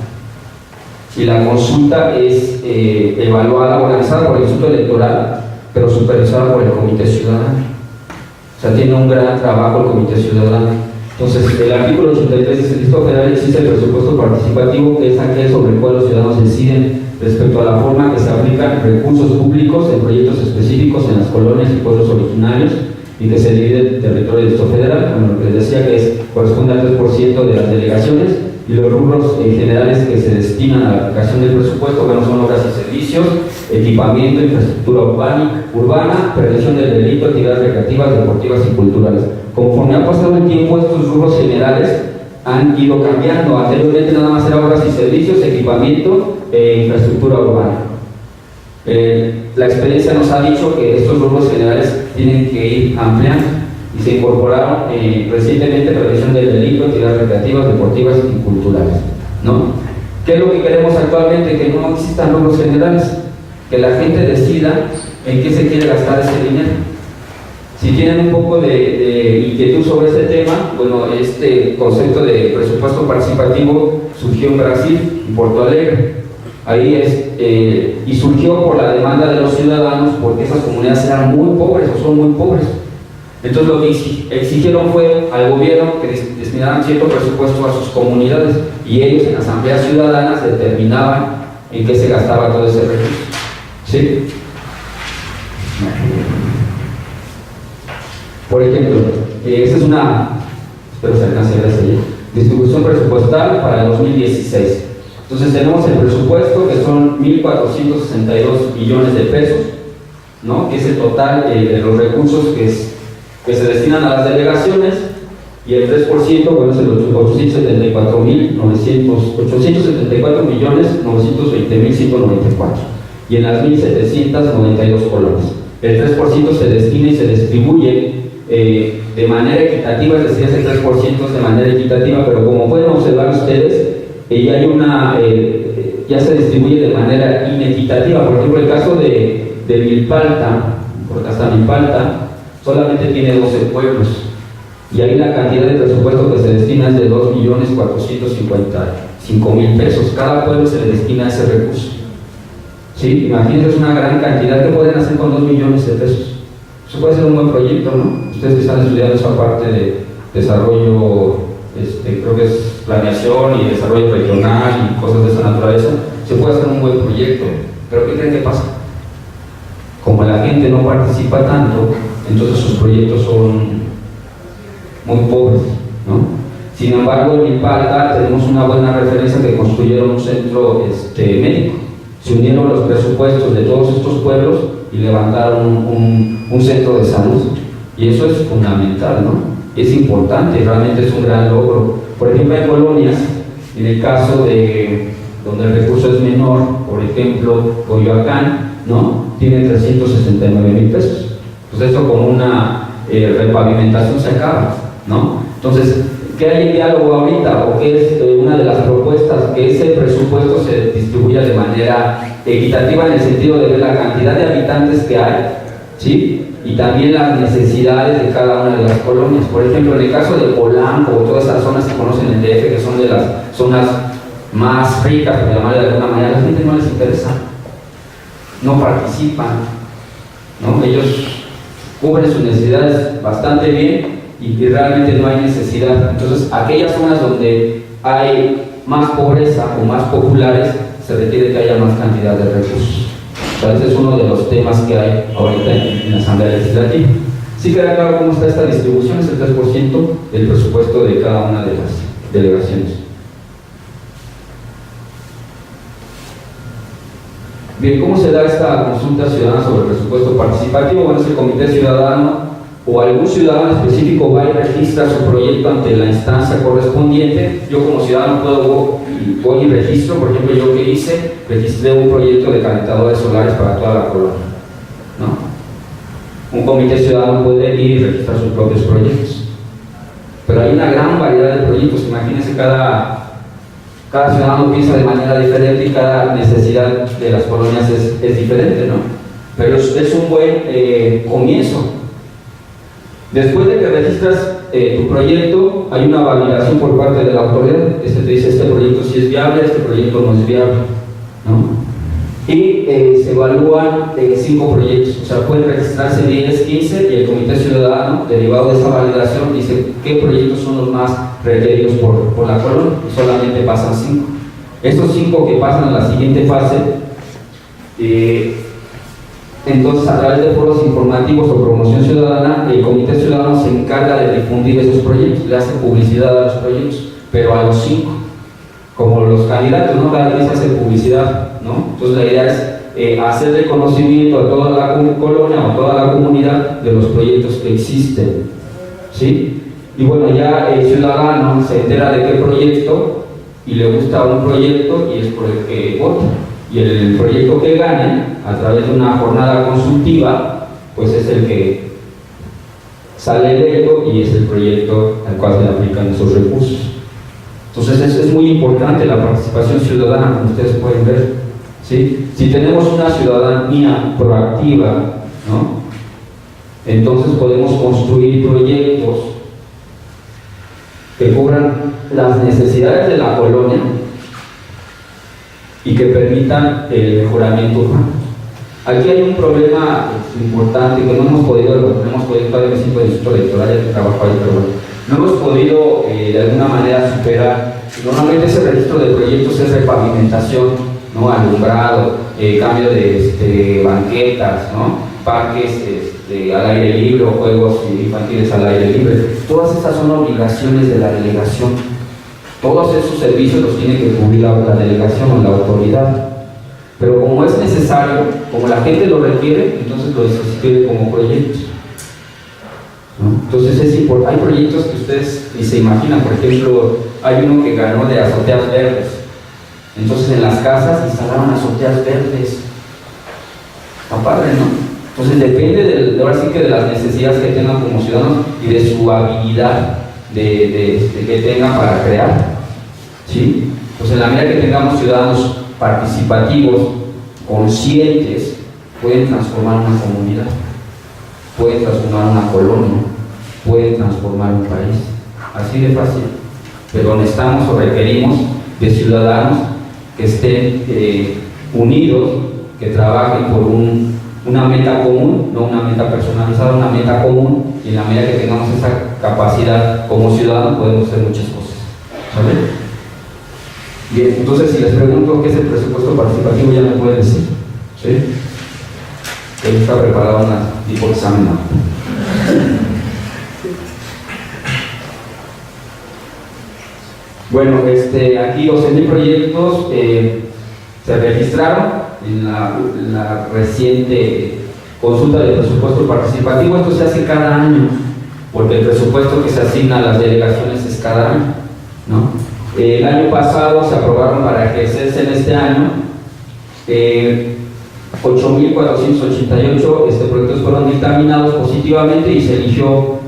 Y la consulta es evaluada, organizada por el Instituto Electoral, pero supervisada por el Comité Ciudadano. O sea, tiene un gran trabajo el Comité Ciudadano. Entonces, el artículo 83 dice: el Distrito Federal existe el presupuesto participativo, que es aquel sobre el cual los ciudadanos deciden respecto a la forma que se aplican recursos públicos en proyectos específicos en las colonias y pueblos originarios, y que se divide el territorio del Distrito Federal, como lo que les decía, que corresponde al 3% de las delegaciones, y los rubros generales que se destinan a la aplicación del presupuesto, bueno, son obras y servicios, equipamiento, infraestructura urbana, prevención del delito, actividades recreativas, deportivas y culturales. Conforme ha pasado el tiempo, estos rubros generales han ido cambiando. Anteriormente nada más eran obras y servicios, equipamiento e infraestructura urbana. La experiencia nos ha dicho que estos rubros generales tienen que ir ampliando y se incorporaron recientemente prevención del delito, actividades recreativas, deportivas y culturales, ¿no? ¿Qué es lo que queremos actualmente? Que no existan rubros generales, que la gente decida en qué se quiere gastar ese dinero. Si tienen un poco de inquietud sobre este tema, bueno, este concepto de presupuesto participativo surgió en Brasil, en Porto Alegre. Ahí y surgió por la demanda de los ciudadanos, porque esas comunidades eran muy pobres o son muy pobres. Entonces lo que exigieron fue al gobierno que destinaran cierto presupuesto a sus comunidades, y ellos en asambleas ciudadanas determinaban en qué se gastaba todo ese recurso. ¿Sí? Por ejemplo, esta es una, espero se alcance a ver esa distribución presupuestal para el 2016. Entonces tenemos el presupuesto, que son 1.462 millones de pesos, ¿no? Que es el total de los recursos que se destinan a las delegaciones, y el 3%, bueno, es el 874.920.194, y en las 1.792 colonias. El 3% se destina y se distribuye de manera equitativa, es decir, ese 3% es de manera equitativa, pero como pueden observar ustedes, ya se distribuye de manera inequitativa. Por ejemplo, el caso de Milpalta, porque hasta Milpalta solamente tiene 12 pueblos, y ahí la cantidad de presupuesto que se destina es de 2.455.000 pesos. Cada pueblo se le destina ese recurso. ¿Sí? Imagínense, es una gran cantidad. ¿Qué pueden hacer con 2 millones de pesos? Eso puede ser un buen proyecto, ¿no? Ustedes que están estudiando esa parte de desarrollo, creo que es planeación y desarrollo regional y cosas de esa naturaleza, se puede hacer un buen proyecto. Pero ¿qué creen que pasa? Como la gente no participa tanto, entonces sus proyectos son muy pobres, ¿no? Sin embargo, en Milpalta tenemos una buena referencia, que construyeron un centro médico. Se unieron los presupuestos de todos estos pueblos y levantaron un centro de salud, y eso es fundamental, ¿no? Es importante, realmente es un gran logro. Por ejemplo, hay colonias, en el caso de donde el recurso es menor, por ejemplo, Coyoacán, ¿no? Tiene 369.000 pesos. Pues esto con una repavimentación se acaba, ¿no? Entonces, ¿qué hay en diálogo ahorita? ¿O qué es una de las propuestas? Que ese presupuesto se distribuya de manera equitativa, en el sentido de ver la cantidad de habitantes que hay, ¿sí? Y también las necesidades de cada una de las colonias. Por ejemplo, en el caso de Polanco, o todas esas zonas que conocen el DF, que son de las zonas más ricas, por llamarle de alguna manera, a la gente no les interesa, no participan, ¿no? Ellos cubren sus necesidades bastante bien, y realmente no hay necesidad. Entonces, aquellas zonas donde hay más pobreza o más populares, se requiere que haya más cantidad de recursos. Ese es uno de los temas que hay ahorita en la Asamblea Legislativa. Sí queda claro cómo está esta distribución, es el 3% del presupuesto de cada una de las delegaciones. Bien, ¿cómo se da esta consulta ciudadana sobre el presupuesto participativo? Bueno, es el comité ciudadano o algún ciudadano específico va y registra su proyecto ante la instancia correspondiente. Yo como ciudadano voy y registro. Por ejemplo, yo que hice, registré un proyecto de calentadores solares para toda la colonia, ¿no? Un comité ciudadano puede ir y registrar sus propios proyectos, pero hay una gran variedad de proyectos. Imagínense, cada ciudadano piensa de manera diferente y cada necesidad de las colonias es diferente, ¿no? Pero es un buen comienzo. Después de que registras tu proyecto, hay una validación por parte de la autoridad. Te dice, este proyecto sí es viable, este proyecto no es viable, ¿no? Y se evalúan 5 proyectos, o sea, pueden registrarse 10, 15, y el comité ciudadano, derivado de esa validación, dice qué proyectos son los más requeridos por la colonia, y solamente pasan 5. Estos 5 que pasan a la siguiente fase, entonces, a través de foros informativos o promoción ciudadana, el comité ciudadano se encarga de difundir esos proyectos, le hace publicidad a los proyectos, pero a los 5, como los candidatos, ¿no? Cada vez hace publicidad, ¿no? Entonces la idea es hacer reconocimiento a toda la colonia o toda la comunidad de los proyectos que existen, ¿sí? Y bueno, ya el ciudadano se entera de qué proyecto y le gusta un proyecto y es por el que vota. Y el proyecto que gane, a través de una jornada consultiva, pues es el que sale electo y es el proyecto al cual se le aplican esos recursos. Entonces es muy importante la participación ciudadana, como ustedes pueden ver. ¿sí? Si tenemos una ciudadanía proactiva, ¿no?, entonces podemos construir proyectos que cubran las necesidades de la colonia y que permitan el mejoramiento urbano. Aquí hay un problema importante que no hemos podido, todavía me siento en el distrito electoral, ya que trabajo ahí, pero bueno, no hemos podido de alguna manera superar. Normalmente ese registro de proyectos es repavimentación, ¿no?, alumbrado, cambio de banquetas, ¿no?, parques al aire libre o juegos infantiles al aire libre. Todas estas son obligaciones de la delegación. Todos esos servicios los tiene que cubrir la delegación o la autoridad. Pero como es necesario, como la gente lo requiere, entonces lo inscribe como proyectos, ¿no? Entonces hay proyectos que ustedes ni se imaginan. Por ejemplo, hay uno que ganó de azoteas verdes. Entonces en las casas instalaron azoteas verdes. Está padre, ¿no? Entonces depende ahora sí que de las necesidades que tengan como ciudadanos y de su habilidad que tengan para crear, ¿sí? Pues en la medida que tengamos ciudadanos participativos, conscientes, pueden transformar una comunidad, pueden transformar una colonia, pueden transformar un país, así de fácil. Pero necesitamos o requerimos de ciudadanos que estén unidos, que trabajen por una meta común, no una meta personalizada, una meta común, y en la medida que tengamos esa capacidad como ciudadanos podemos hacer muchas cosas, ¿sabes? Bien, entonces si les pregunto qué es el presupuesto participativo, ya me pueden decir, ¿sí? Él está preparado una tipo de examen, ¿no? Bueno, aquí 12,000 proyectos se registraron en la reciente consulta de presupuesto participativo. Esto se hace cada año, porque el presupuesto que se asigna a las delegaciones es cada año, ¿no? El año pasado se aprobaron para ejercerse en este año 8,488 proyectos fueron dictaminados positivamente y se eligió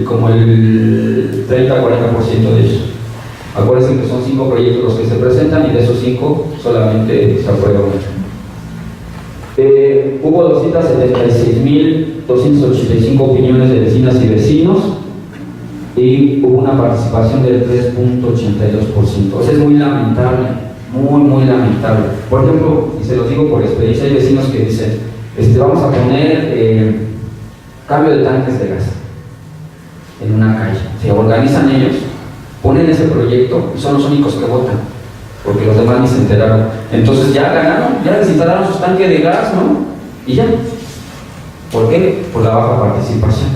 como el 30-40% de ellos. Acuérdense que son 5 proyectos los que se presentan y de esos 5 solamente se aprueban 8. Hubo 276,285 opiniones de vecinas y vecinos y hubo una participación del 3.82%. O sea, es muy lamentable, muy lamentable. Por ejemplo, y se los digo por experiencia, hay vecinos que dicen, vamos a poner cambio de tanques de gas en una calle. Se organizan ellos, ponen ese proyecto y son los únicos que votan, porque los demás ni se enteraron. Entonces ya ganaron, ya les instalaron sus tanques de gas, ¿no? Y ya. ¿Por qué? Por la baja participación.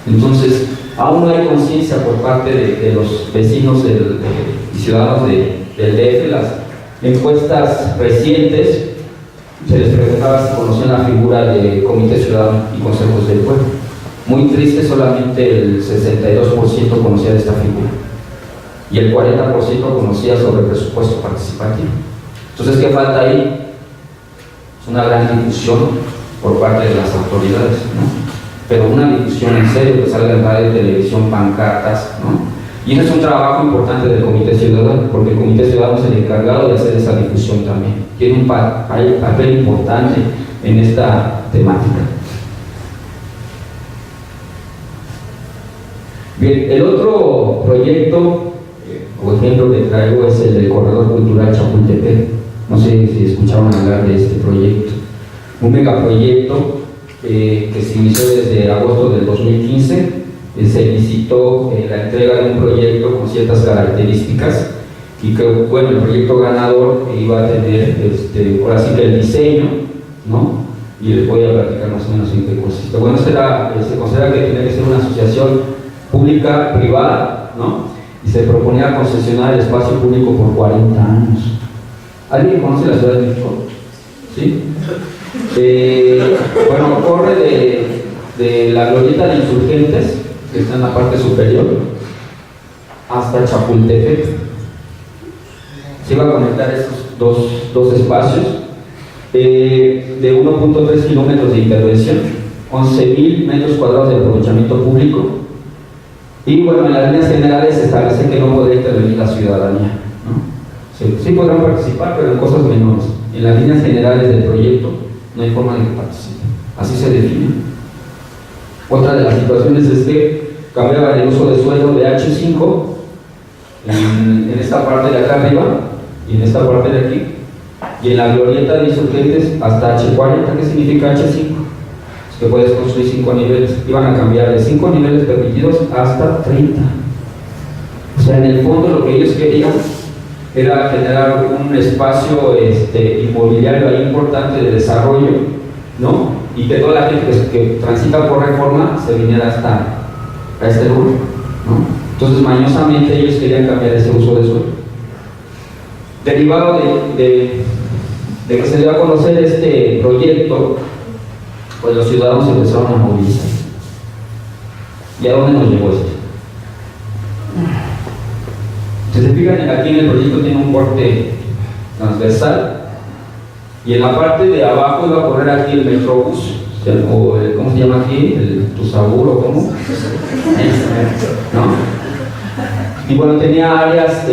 Entonces, aún no hay conciencia por parte de los vecinos y ciudadanos del DF. Las encuestas recientes se les preguntaba si conocían la figura de Comité Ciudadano y Consejos del Pueblo. Muy triste, solamente el 62% conocía de esta figura y el 40% conocía sobre presupuesto participativo. Entonces, ¿qué falta ahí? Es una gran difusión por parte de las autoridades, ¿no? Pero una difusión en serio, que salga en radio, televisión, pancartas, ¿no? Y ese es un trabajo importante del Comité Ciudadano, porque el Comité Ciudadano es el encargado de hacer esa difusión también. Tiene un papel importante en esta temática. Bien, el otro proyecto o ejemplo que traigo es el del Corredor Cultural Chapultepec. No sé si escucharon hablar de este proyecto. Un megaproyecto que se inició desde agosto del 2015. Se licitó la entrega de un proyecto con ciertas características y que, bueno, el proyecto ganador iba a tener, ahora sí que el diseño, ¿no? Y les voy a platicar más o menos en qué consiste. Bueno, se considera que tiene que ser una asociación pública-privada, ¿no? Y se proponía concesionar el espacio público por 40 años. ¿Alguien conoce la Ciudad de México? ¿Sí? Bueno, corre de la glorieta de Insurgentes, que está en la parte superior, hasta Chapultepec. Se iba a conectar esos dos espacios de 1.3 kilómetros de intervención, 11,000 metros cuadrados de aprovechamiento público. Y bueno, en las líneas generales se establece que no podrá intervenir la ciudadanía, ¿no? Sí podrán participar, pero en cosas menores. En las líneas generales del proyecto no hay forma de que participen. Así se define. Otra de las situaciones es que cambiaba el uso de suelo de H5 en esta parte de acá arriba y en esta parte de aquí, y en la glorieta de insurgentes hasta H40. ¿Qué significa H5? Es que puedes construir 5 niveles. Iban a cambiar de 5 niveles permitidos hasta 30. O sea, en el fondo lo que ellos querían era generar un espacio inmobiliario ahí importante de desarrollo, ¿no? Y que toda la gente que transita por Reforma se viniera hasta a este lugar, ¿no? Entonces, mañosamente ellos querían cambiar ese uso de suelo. Derivado de que se dio a conocer este proyecto, pues los ciudadanos empezaron a movilizar. ¿Y a dónde nos llevó esto? Si se fijan, aquí en el proyecto tiene un corte transversal y en la parte de abajo iba a correr aquí el Metrobús, o ¿cómo se llama aquí? El Tusabur, ¿o cómo? ¿No? Y bueno, tenía áreas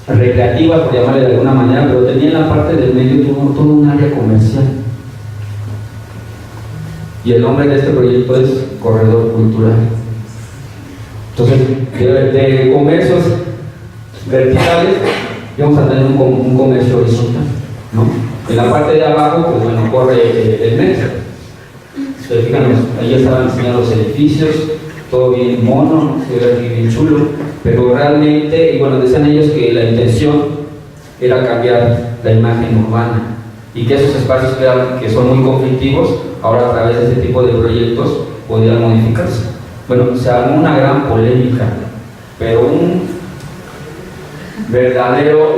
recreativas, por llamarle de alguna manera, pero tenía en la parte del medio todo un área comercial. Y el nombre de este proyecto es Corredor Cultural. Entonces, de comercios verticales, vamos a tener un comercio horizontal, ¿no? En la parte de abajo, pues bueno, corre el metro. Entonces, fíjanos, ahí estaban enseñando los edificios, todo bien mono, se ve aquí bien chulo, pero realmente, y bueno, decían ellos que la intención era cambiar la imagen urbana y que esos espacios que son muy conflictivos, ahora a través de este tipo de proyectos podían modificarse. Bueno, se armó una gran polémica, pero un verdadero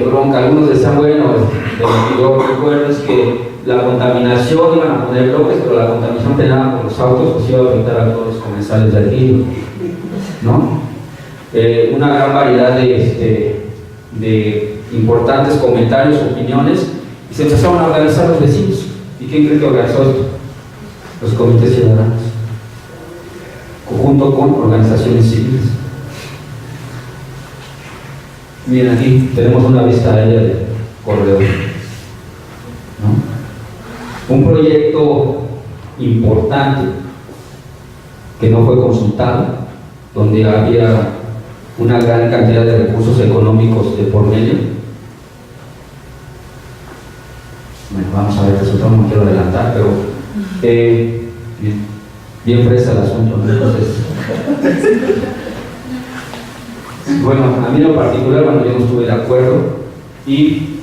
bronca. Algunos decían, bueno, de lo que yo recuerdo es que la contaminación, iban a poner bloques, pero la contaminación generada por los autos pues iba a afectar a todos los comensales del río, ¿no? Una gran variedad de importantes comentarios, opiniones, y se empezaron a organizar los vecinos. ¿Y quién cree que organizó esto? Los comités ciudadanos, junto con organizaciones civiles. Miren, aquí tenemos una vista aérea de corredor, ¿no? Un proyecto importante que no fue consultado, donde había una gran cantidad de recursos económicos de por medio. Bueno, vamos a ver el resultado, no quiero adelantar, pero bien fresa el asunto, ¿no? Entonces, bueno, a mí en lo particular, bueno, yo no estuve de acuerdo y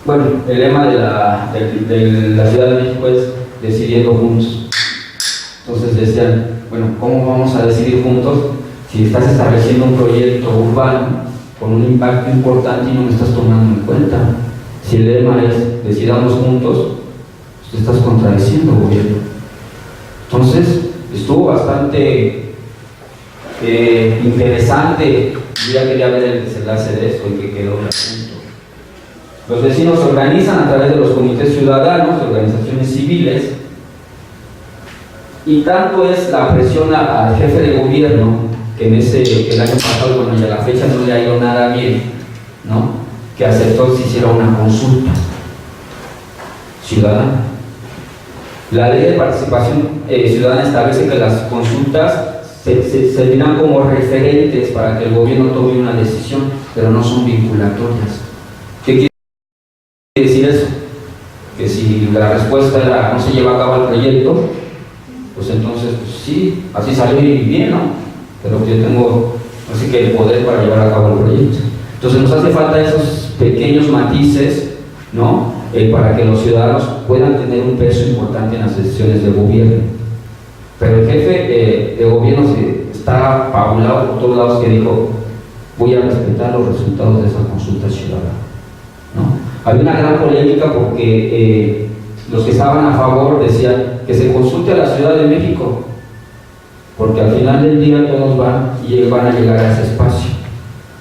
bueno, el lema de la Ciudad de México es decidiendo juntos. Entonces decían, bueno, ¿cómo vamos a decidir juntos si estás estableciendo un proyecto urbano con un impacto importante y no me estás tomando en cuenta? Si el lema es decidamos juntos, pues te estás contradiciendo, gobierno. Entonces, estuvo bastante interesante. Yo ya quería ver el desenlace de esto y que quedó un asunto. Los vecinos se organizan a través de los comités ciudadanos, de organizaciones civiles, y tanto es la presión al jefe de gobierno, que el año pasado, bueno, y a la fecha no le ha ido nada bien, ¿no? Que aceptó que se hiciera una consulta ciudadana. La ley de participación ciudadana establece que las consultas servirán como referentes para que el gobierno tome una decisión, pero no son vinculatorias. ¿Qué quiere decir eso? Que si la respuesta era no se lleva a cabo el proyecto, pues entonces pues sí, así salió y bien, ¿no? Pero yo tengo así que el poder para llevar a cabo el proyecto. Entonces nos hace falta esos pequeños matices, ¿no? Para que los ciudadanos puedan tener un peso importante en las decisiones del gobierno. Pero el jefe de gobierno está fabulado por todos lados, que dijo, voy a respetar los resultados de esa consulta ciudadana, ¿no? Había una gran polémica porque los que estaban a favor decían que se consulte a la Ciudad de México, porque al final del día todos van a llegar a ese espacio.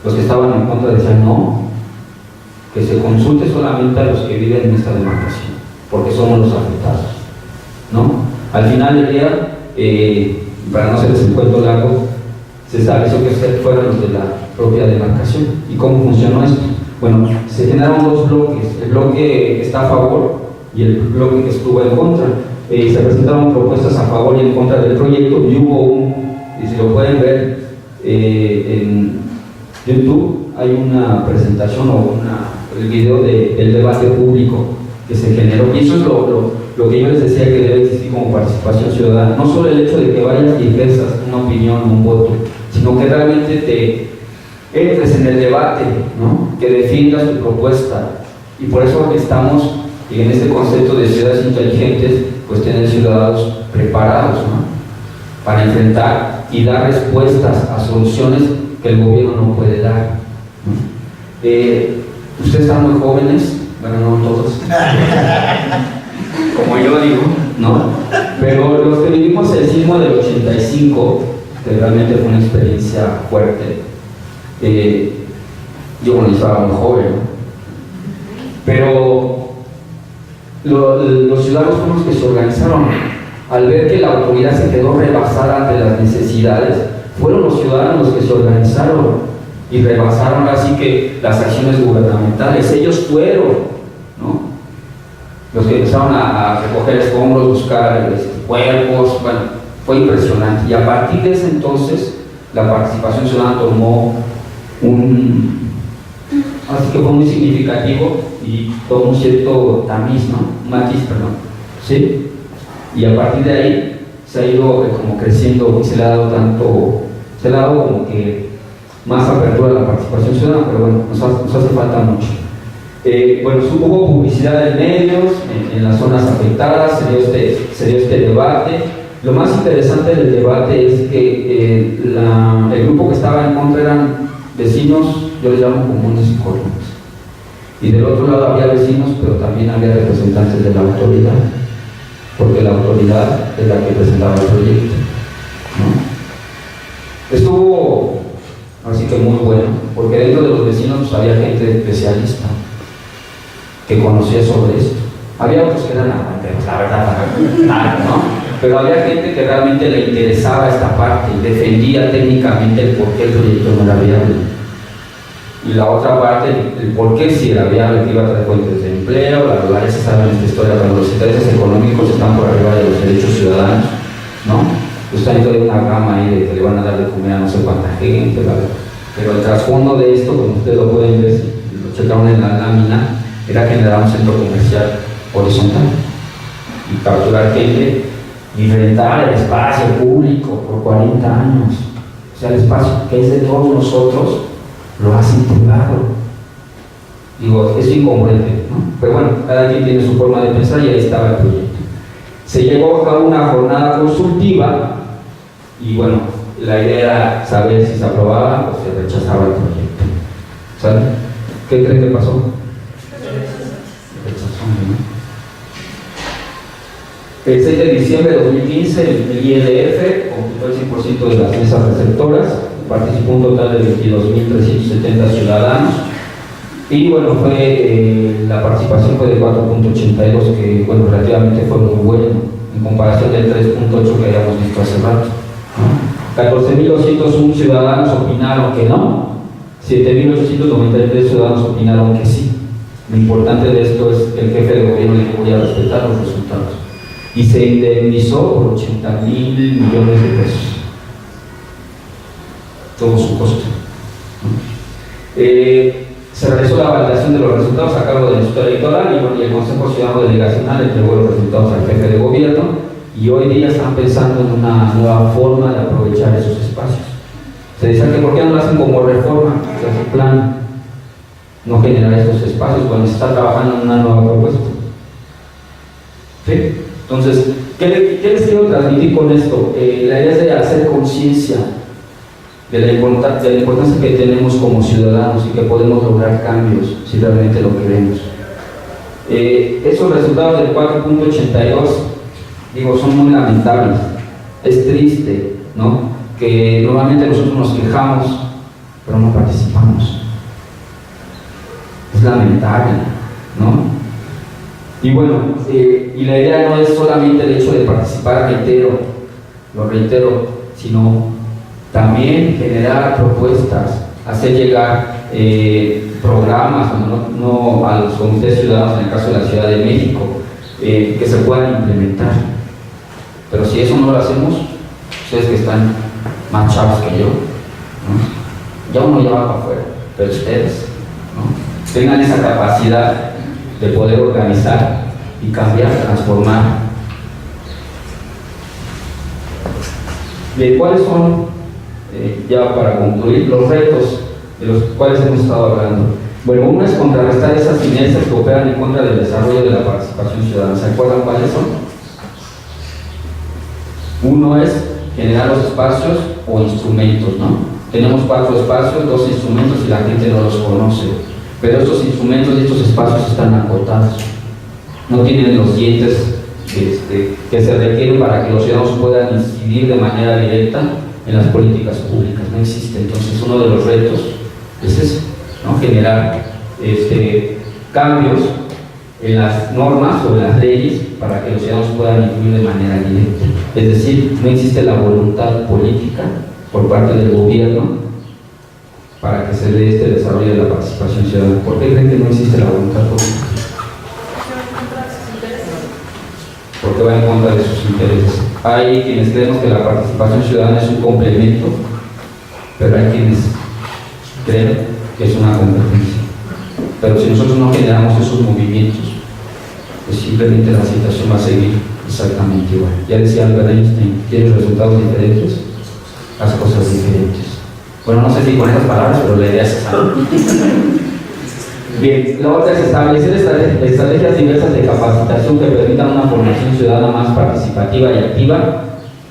Los que estaban en contra decían no, que se consulte solamente a los que viven en esta demarcación, porque somos los afectados, ¿no? Al final del día, para no hacerles el cuento largo, se estableció que fueran los de la propia demarcación. ¿Y cómo funcionó esto? Bueno, se generaron dos bloques, el bloque que está a favor y el bloque que estuvo en contra. Se presentaron propuestas a favor y en contra del proyecto, y hubo y si lo pueden ver en YouTube, hay una presentación o el video del debate público que se generó, y eso es lo que yo les decía que debe existir como participación ciudadana. No solo el hecho de que vayas y ejerzas una opinión o un voto, sino que realmente te entres en el debate, ¿no? Que defiendas tu propuesta. Y por eso estamos en este concepto de ciudades inteligentes, pues tener ciudadanos preparados, ¿no? Para enfrentar y dar respuestas a soluciones que el gobierno no puede dar, ¿no? Ustedes están muy jóvenes, bueno, no todos, como yo digo, ¿no? Pero los que vivimos el sismo del 85, que realmente fue una experiencia fuerte, yo bueno, estaba muy joven, ¿no? Pero los ciudadanos fueron los que se organizaron. Al ver que la autoridad se quedó rebasada ante las necesidades, fueron los ciudadanos los que se organizaron y rebasaron así que las acciones gubernamentales. Ellos fueron, ¿no? Los que empezaron a recoger escombros, buscar cuerpos. Bueno, fue impresionante. Y a partir de ese entonces, la participación ciudadana tomó así que fue muy significativo y tomó un cierto tamiz, ¿no? Matiz, perdón, ¿sí? Y a partir de ahí se ha ido como creciendo y se le ha dado como que más apertura a la participación ciudadana, pero bueno, nos hace falta mucho. Bueno, hubo publicidad en medios, en las zonas afectadas, se dio este debate. Lo más interesante del debate es que el grupo que estaba en contra eran vecinos, yo les llamo comunes y corrientes. Y del otro lado había vecinos, pero también había representantes de la autoridad, porque la autoridad es la que presentaba el proyecto, ¿no? Estuvo así que muy bueno, porque dentro de los vecinos pues, había gente especialista que conocía sobre esto. Había otros que eran amantes, la verdad, nada, ¿no? Pero había gente que realmente le interesaba esta parte y defendía técnicamente el por qué el proyecto no era viable. Y la otra parte, el por qué si era viable, que iba a traer fuentes de empleo. La verdad, se sabe en esta historia, cuando los intereses económicos están por arriba de los derechos ciudadanos, ¿no? Pues hay toda una gama ahí de que le van a dar de comer a no sé cuánta gente, ¿verdad? Pero el trasfondo de esto, como ustedes lo pueden ver, si lo checaron en la lámina, era generar un centro comercial horizontal y capturar gente y rentar el espacio público por 40 años. O sea, el espacio que es de todos nosotros lo hacen privado. Digo, es incongruente, ¿no? Pero bueno, cada quien tiene su forma de pensar y ahí estaba el proyecto. Se llevó a cabo una jornada consultiva y bueno, la idea era saber si se aprobaba o se rechazaba el proyecto. ¿Sale? ¿Qué creen que pasó? El 6 de diciembre de 2015, el IEDF completó el 100% de las mesas receptoras, participó un total de 22.370 ciudadanos y bueno, la participación fue de 4.82, que bueno, relativamente fue muy bueno en comparación del 3.8 que habíamos visto hace rato, ¿no? 14.201 ciudadanos opinaron que no, 7.893 ciudadanos opinaron que sí. Lo importante de esto es que el jefe de gobierno le podía respetar los resultados y se indemnizó por 80.000 millones de pesos. Todo su costo. Se realizó la validación de los resultados a cargo del Instituto Electoral y el Consejo Ciudadano Delegacional entregó los resultados al jefe de gobierno y hoy día están pensando en una nueva forma de aprovechar esos espacios. Se dice que ¿por qué no lo hacen como reforma? O sea, su plan no generar estos espacios cuando se está trabajando en una nueva propuesta. ¿Sí? Entonces, ¿qué les quiero transmitir con esto? La idea es de hacer conciencia de la importancia que tenemos como ciudadanos y que podemos lograr cambios si realmente lo queremos. Esos resultados del 4.82, digo, son muy lamentables. Es triste, ¿no? Que normalmente nosotros nos quejamos, pero no participamos. Es lamentable, ¿no? Y bueno, y la idea no es solamente el hecho de participar, lo reitero, sino También generar propuestas, hacer llegar programas no a los comités ciudadanos, en el caso de la Ciudad de México, que se puedan implementar. Pero si eso no lo hacemos, ustedes que están más chavos que yo, ¿no? Ya uno ya va para afuera, pero ustedes, ¿no?, tengan esa capacidad de poder organizar y cambiar, transformar. ¿Cuáles son, ya para concluir, los retos de los cuales hemos estado hablando? Bueno, uno es contrarrestar esas inercias que operan en contra del desarrollo de la participación ciudadana. ¿Se acuerdan cuáles son? Uno es generar los espacios o instrumentos, ¿no? Tenemos 4 espacios, 2 instrumentos y la gente no los conoce. Pero estos instrumentos y estos espacios están acotados. No tienen los dientes que se requieren para que los ciudadanos puedan incidir de manera directa en las políticas públicas. No existe. Entonces, uno de los retos es eso, ¿no? Generar cambios en las normas o en las leyes para que los ciudadanos puedan influir de manera directa. Es decir, no existe la voluntad política por parte del gobierno para que se dé este desarrollo de la participación ciudadana. ¿Por qué creen que no existe la voluntad política? Porque va en contra de sus intereses. Hay quienes creemos que la participación ciudadana es un complemento, pero hay quienes creen que es una competencia. Pero si nosotros no generamos esos movimientos, pues simplemente la situación va a seguir exactamente igual. Ya decía Albert Einstein, ¿quieres resultados diferentes? Haz cosas diferentes. Bueno, no sé si con esas palabras, pero la idea es esa. Bien, la otra es establecer estrategias diversas de capacitación que permitan una formación ciudadana más participativa y activa,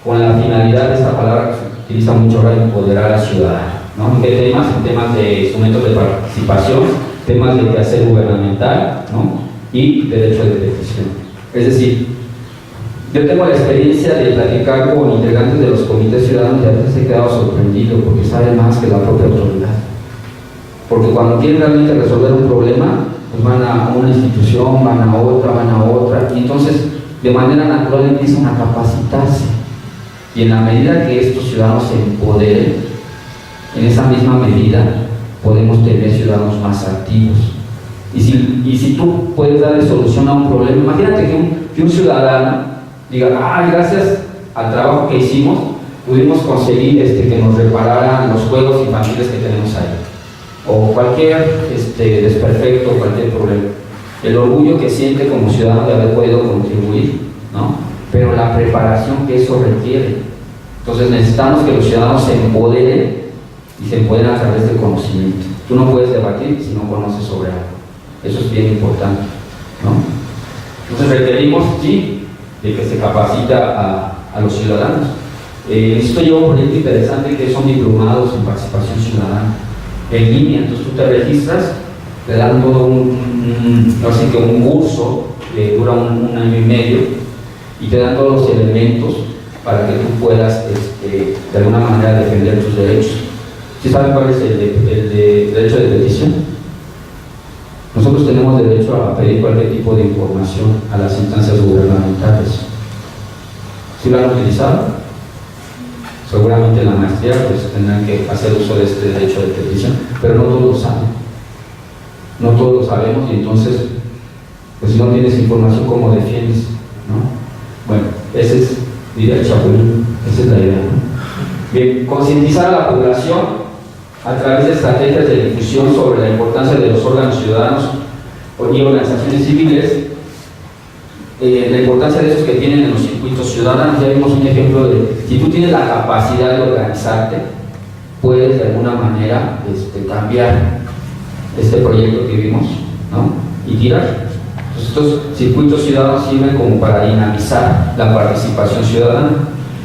con la finalidad de esta palabra que se utiliza mucho ahora, empoderar al ciudadano, ¿no? ¿En qué temas? En temas de instrumentos de participación, temas de quehacer gubernamental, ¿no?, y derecho de petición. Es decir, yo tengo la experiencia de platicar con integrantes de los comités ciudadanos y a veces he quedado sorprendido porque saben más que la propia autoridad. Porque cuando quieren realmente resolver un problema, pues van a una institución, van a otra, y entonces de manera natural empiezan a capacitarse. Y en la medida que estos ciudadanos se empoderen, en esa misma medida podemos tener ciudadanos más activos. Y si tú puedes darle solución a un problema, imagínate que un ciudadano diga, gracias al trabajo que hicimos, pudimos conseguir que nos repararan los juegos infantiles que tenemos ahí, o cualquier desperfecto, cualquier problema. El orgullo que siente como ciudadano de haber podido contribuir, ¿no? Pero la preparación que eso requiere. Entonces necesitamos que los ciudadanos se empoderen y se empoderen a través del conocimiento. Tú no puedes debatir si no conoces sobre algo. Eso es bien importante, ¿no? Entonces requerimos, sí, de que se capacita a los ciudadanos. Esto lleva un proyecto interesante que son diplomados en participación ciudadana en línea. Entonces tú te registras, te dan todo un curso que dura un año y medio y te dan todos los elementos para que tú puedas de alguna manera defender tus derechos. ¿Sí saben cuál es el de derecho de petición? Nosotros tenemos derecho a pedir cualquier tipo de información a las instancias gubernamentales. ¿Sí lo han utilizado? Seguramente en la maestría pues tendrán que hacer uso de este derecho de petición, pero no todos lo saben. No todos lo sabemos y entonces, pues si no tienes información, ¿cómo defiendes? ¿No? Bueno, ese es, diría el Chapulín, esa es la idea, ¿no? Bien, concientizar a la población a través de estrategias de difusión sobre la importancia de los órganos ciudadanos y organizaciones civiles, la importancia de esos que tienen en los circuitos ciudadanos. Ya vimos un ejemplo de, si tú tienes la capacidad de organizarte, puedes de alguna manera cambiar este proyecto que vimos, ¿no? Y tirar. Entonces, estos circuitos ciudadanos sirven como para dinamizar la participación ciudadana.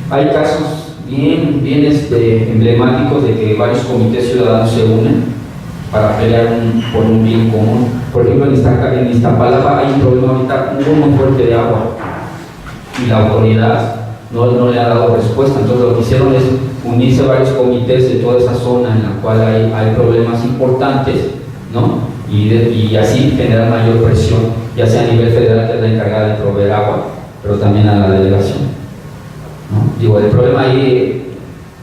Hay casos bien emblemáticos de que varios comités ciudadanos se unen para pelear por un bien común. Por ejemplo, en Iztapalapa hay un problema ahorita muy fuerte de agua y la autoridad no le ha dado respuesta. Entonces lo que hicieron es unirse varios comités de toda esa zona en la cual hay problemas importantes, ¿no? Y así generar mayor presión, ya sea a nivel federal, que es la encargada de proveer agua, pero también a la delegación, ¿no? Digo, el problema ahí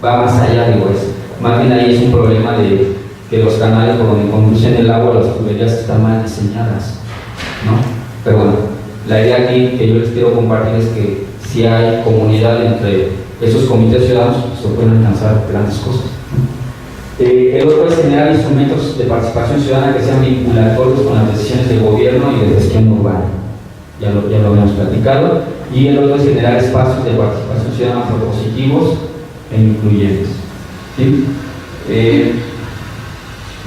va más allá, digo, más bien ahí es un problema de que los canales por donde conducen el agua, las tuberías están mal diseñadas, ¿no? Pero bueno, la idea aquí que yo les quiero compartir es que si hay comunidad entre esos comités ciudadanos, se pueden alcanzar grandes cosas. El otro es generar instrumentos de participación ciudadana que sean vinculatorios con las decisiones del gobierno y de gestión urbana. Ya lo habíamos platicado. Y el otro es generar espacios de participación ciudadana propositivos e incluyentes. ¿Sí?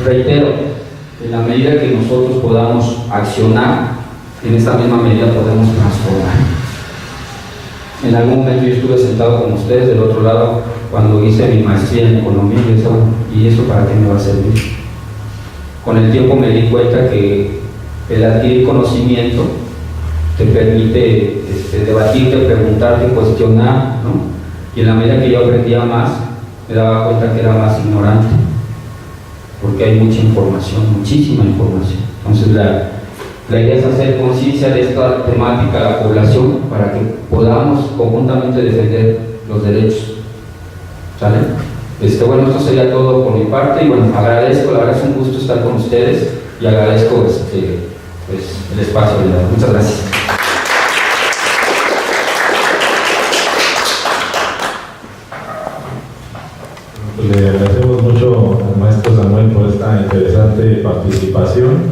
Reitero, en la medida que nosotros podamos accionar, en esta misma medida podemos transformar. En algún momento yo estuve sentado con ustedes del otro lado cuando hice mi maestría en economía y decía, ¿y eso para qué me va a servir? Con el tiempo me di cuenta que el adquirir conocimiento te permite debatirte, preguntarte, cuestionar, ¿no? Y en la medida que yo aprendía más, me daba cuenta que era más ignorante, porque hay mucha información, muchísima información. Entonces la idea es hacer conciencia de esta temática a la población para que podamos conjuntamente defender los derechos. ¿Sale? Bueno, esto sería todo por mi parte y bueno, agradezco, la verdad es un gusto estar con ustedes y agradezco el espacio. Muchas gracias. Le agradecemos mucho al maestro Samuel por esta interesante participación.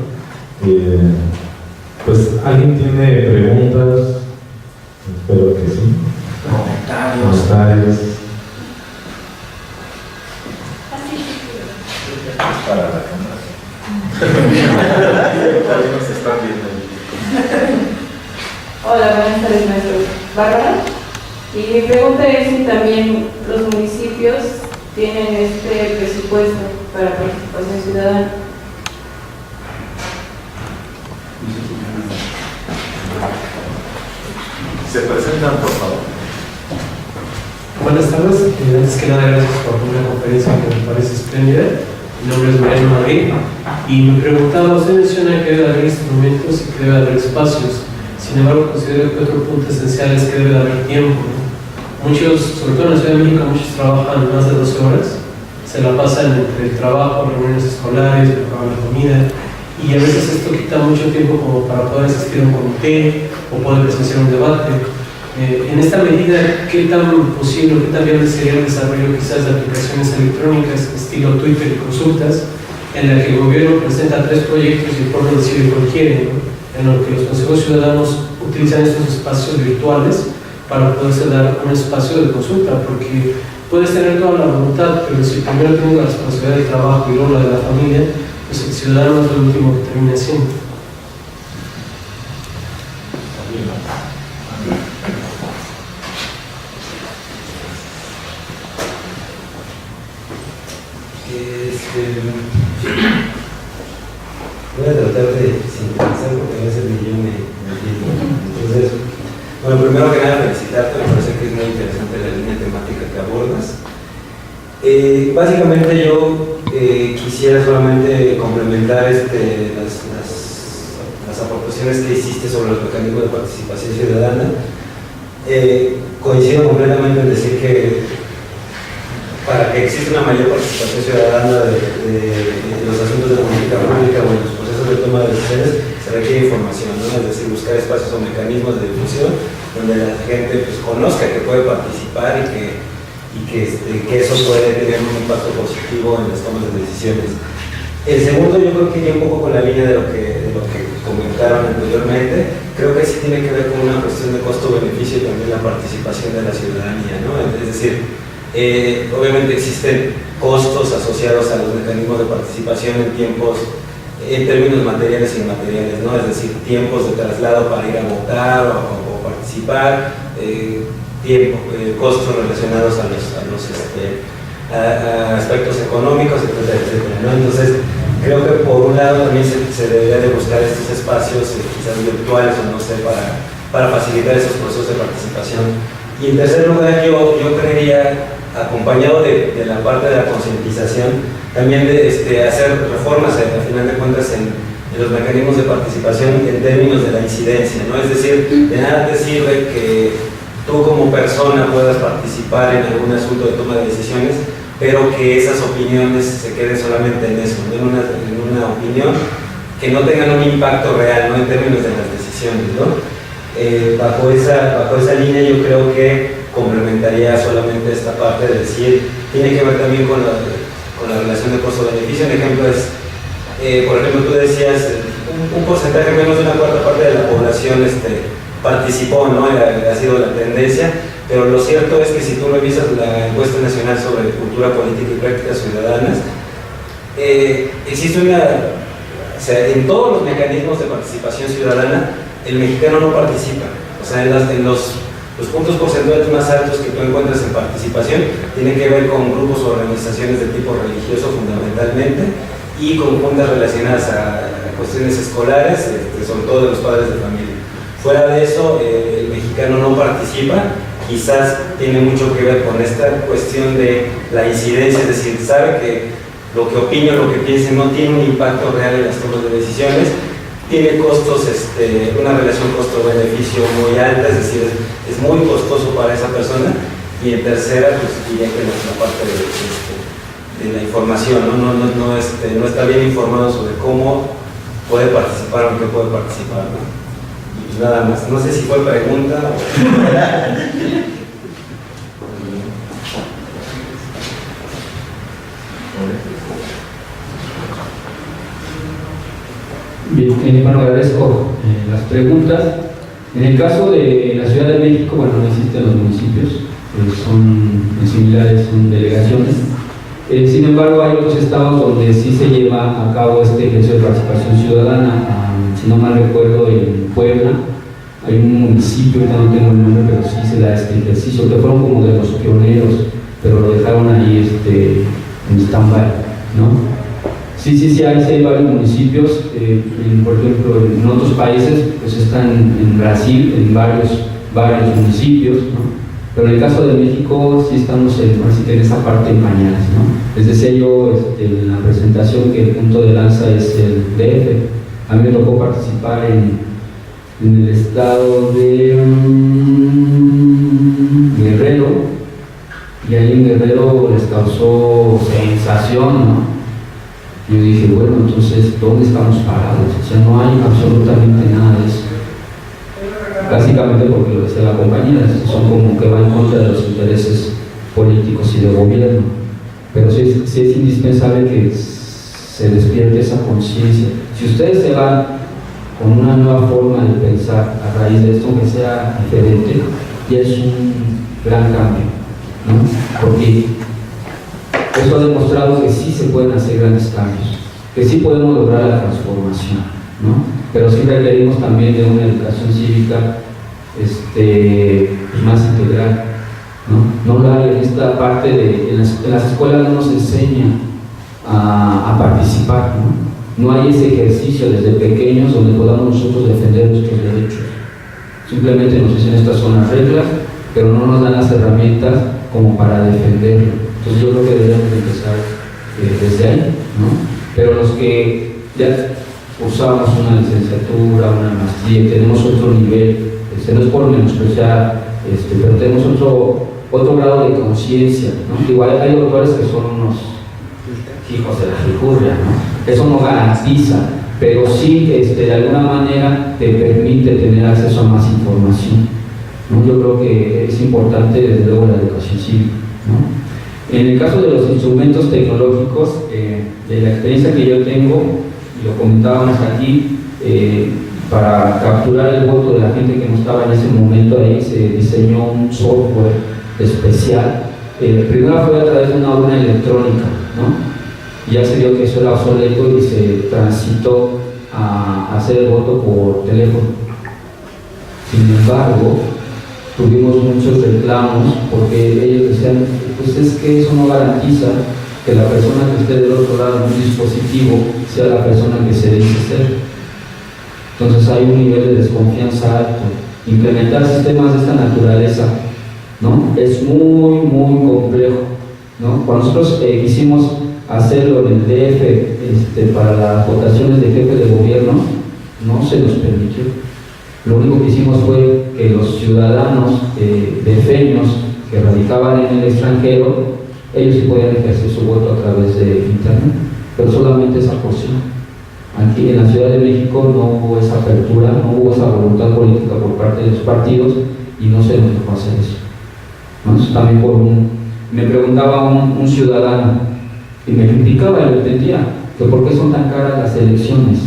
Pues, ¿alguien tiene preguntas? Espero que sí. Comentarios. Para la cámara. Nos están viendo. Hola, buenas tardes, maestro. Bárbara. Y mi pregunta es si también los municipios tienen este presupuesto para participación ciudadana. Se presentan, por favor. Buenas tardes, antes que nada gracias por una conferencia que me parece espléndida. Mi nombre es Mariano Madrid y me preguntaba, usted menciona que debe haber instrumentos y que debe haber espacios. Sin embargo, considero que otro punto esencial es que debe haber tiempo. Muchos, sobre todo en la Ciudad de México, muchos trabajan más de 12 horas, se la pasan entre el trabajo, reuniones escolares, preparar la comida, y a veces esto quita mucho tiempo como para poder asistir a un comité o poder presenciar un debate. En esta medida, ¿qué tan posible o qué tan viable sería el desarrollo quizás de aplicaciones electrónicas estilo Twitter y consultas, en la que el gobierno presenta 3 proyectos y el pueblo decide cuál quiere, ¿no? En lo que los consejos ciudadanos utilizan estos espacios virtuales para poderse dar un espacio de consulta? Porque puedes tener toda la voluntad, pero si primero tienes la responsabilidad del trabajo y luego la de la familia, pues el ciudadano es lo último que termina siendo. Voy a tratar de sintetizar porque a veces yo me entiendo. Entonces, bueno, primero que nada felicitarte, me parece que es muy interesante la línea temática que abordas. Básicamente yo quisiera solamente complementar las aportaciones que hiciste sobre los mecanismos de participación ciudadana. Coincido completamente en decir que para que exista una mayor participación ciudadana de los asuntos de política pública o en los procesos de toma de decisiones, se requiere información, ¿no? Es decir, buscar espacios o mecanismos de difusión donde la gente pues, conozca que puede participar y que eso puede tener un impacto positivo en las tomas de decisiones. El segundo, yo creo que iría un poco con la línea de lo que comentaron anteriormente. Creo que sí tiene que ver con una cuestión de costo-beneficio y también la participación de la ciudadanía, ¿no? Es decir, obviamente existen costos asociados a los mecanismos de participación en tiempos, en términos materiales y inmateriales, ¿no? Es decir, tiempos de traslado para ir a votar o participar, costos relacionados a aspectos económicos, etcétera, etcétera, ¿no? Entonces, creo que por un lado también se debería de buscar estos espacios quizás virtuales o no sé, para facilitar esos procesos de participación. Y en tercer lugar, yo creería, acompañado de la parte de la concientización, también de hacer reformas, al final de cuentas, en los mecanismos de participación en términos de la incidencia, ¿no? Es decir, de nada te sirve que tú como persona puedas participar en algún asunto de toma de decisiones, pero que esas opiniones se queden solamente en eso, ¿no? en una opinión que no tengan un impacto real, ¿no? En términos de las decisiones, ¿no? Bajo esa línea yo creo que complementaría solamente esta parte de decir, tiene que ver también con la relación de costo-beneficio. Un ejemplo es, por ejemplo, tú decías, un porcentaje menos de una cuarta parte de la población participó, ¿no? Ha sido la tendencia, pero lo cierto es que si tú revisas la encuesta nacional sobre cultura política y prácticas ciudadanas, existe o sea, en todos los mecanismos de participación ciudadana, el mexicano no participa. O sea, en los puntos porcentuales más altos que tú encuentras en participación tienen que ver con grupos o organizaciones de tipo religioso fundamentalmente y con juntas relacionadas a cuestiones escolares, sobre todo de los padres de familia. Fuera de eso, el mexicano no participa, quizás tiene mucho que ver con esta cuestión de la incidencia, es decir, sabe que lo que opine o lo que piense no tiene un impacto real en las tomas de decisiones, tiene costos, una relación costo-beneficio muy alta, es decir, es muy costoso para esa persona. Y en tercera, pues diría que la parte de la información, no está bien informado sobre cómo puede participar o en qué puede participar, ¿no? Y pues nada más, no sé si fue pregunta o... Bien, bueno, agradezco las preguntas. En el caso de la Ciudad de México, bueno, no existen los municipios, son similares, son delegaciones. Sin embargo, hay otros estados donde sí se lleva a cabo este ejercicio de participación ciudadana. Si no mal recuerdo, en Puebla hay un municipio, ya no tengo el nombre, pero sí se da este ejercicio, que fueron como de los pioneros, pero lo dejaron ahí en stand-by, ¿no? Sí, hay varios municipios, por ejemplo, en otros países, pues están en Brasil, en varios municipios, ¿no? Pero en el caso de México sí estamos en esa parte en pañales, ¿no? Les decía yo en la presentación que el punto de lanza es el DF. A mí me tocó participar en el estado de Guerrero, y ahí en Guerrero les causó sensación, ¿no? Yo dije, bueno, entonces, ¿dónde estamos parados? O sea, no hay absolutamente nada de eso. Básicamente porque lo decía la compañera, son como que van en contra de los intereses políticos y de gobierno. Pero sí es indispensable que se despierte esa conciencia. Si ustedes se van con una nueva forma de pensar a raíz de esto, que sea diferente, ya es un gran cambio, ¿no? Porque eso ha demostrado que sí se pueden hacer grandes cambios, que sí podemos lograr la transformación, ¿no? Pero sí requerimos también de una educación cívica pues más integral, ¿no? No en esta parte en las escuelas no nos enseña a participar, ¿no? No hay ese ejercicio desde pequeños donde podamos nosotros defender nuestros derechos. Simplemente nos dicen estas son las reglas, pero no nos dan las herramientas como para defenderlo. Entonces yo creo que debemos empezar desde ahí, ¿no? Pero los que ya cursamos una licenciatura, una maestría, tenemos otro nivel, no es por menospreciar, pero tenemos otro grado de conciencia, ¿no? Igual hay doctores que son unos hijos de la frijurria, ¿no? Eso no garantiza, pero sí de alguna manera te permite tener acceso a más información, ¿no? Yo creo que es importante desde luego la educación cívica, ¿no? En el caso de los instrumentos tecnológicos, de la experiencia que yo tengo, y lo comentábamos aquí, para capturar el voto de la gente que no estaba en ese momento ahí, se diseñó un software especial. Primero fue a través de una urna electrónica, ¿no? Y ya se vio que eso era obsoleto y se transitó a hacer el voto por teléfono. Sin embargo, tuvimos muchos reclamos porque ellos decían, pues es que eso no garantiza que la persona que esté del otro lado de un dispositivo sea la persona que se dice ser. Entonces hay un nivel de desconfianza alto. Implementar sistemas de esta naturaleza, ¿no? Es muy, muy complejo, ¿no? Cuando nosotros quisimos hacerlo en el DF para las votaciones de jefe de gobierno, no se nos permitió. Lo único que hicimos fue que los ciudadanos defeños que radicaban en el extranjero, ellos sí podían ejercer su voto a través de internet, pero solamente esa porción. Aquí en la Ciudad de México no hubo esa apertura, no hubo esa voluntad política por parte de los partidos y no se nos dejó hacer eso. ¿No? Eso también me preguntaba un ciudadano y me criticaba y lo entendía, que por qué son tan caras las elecciones.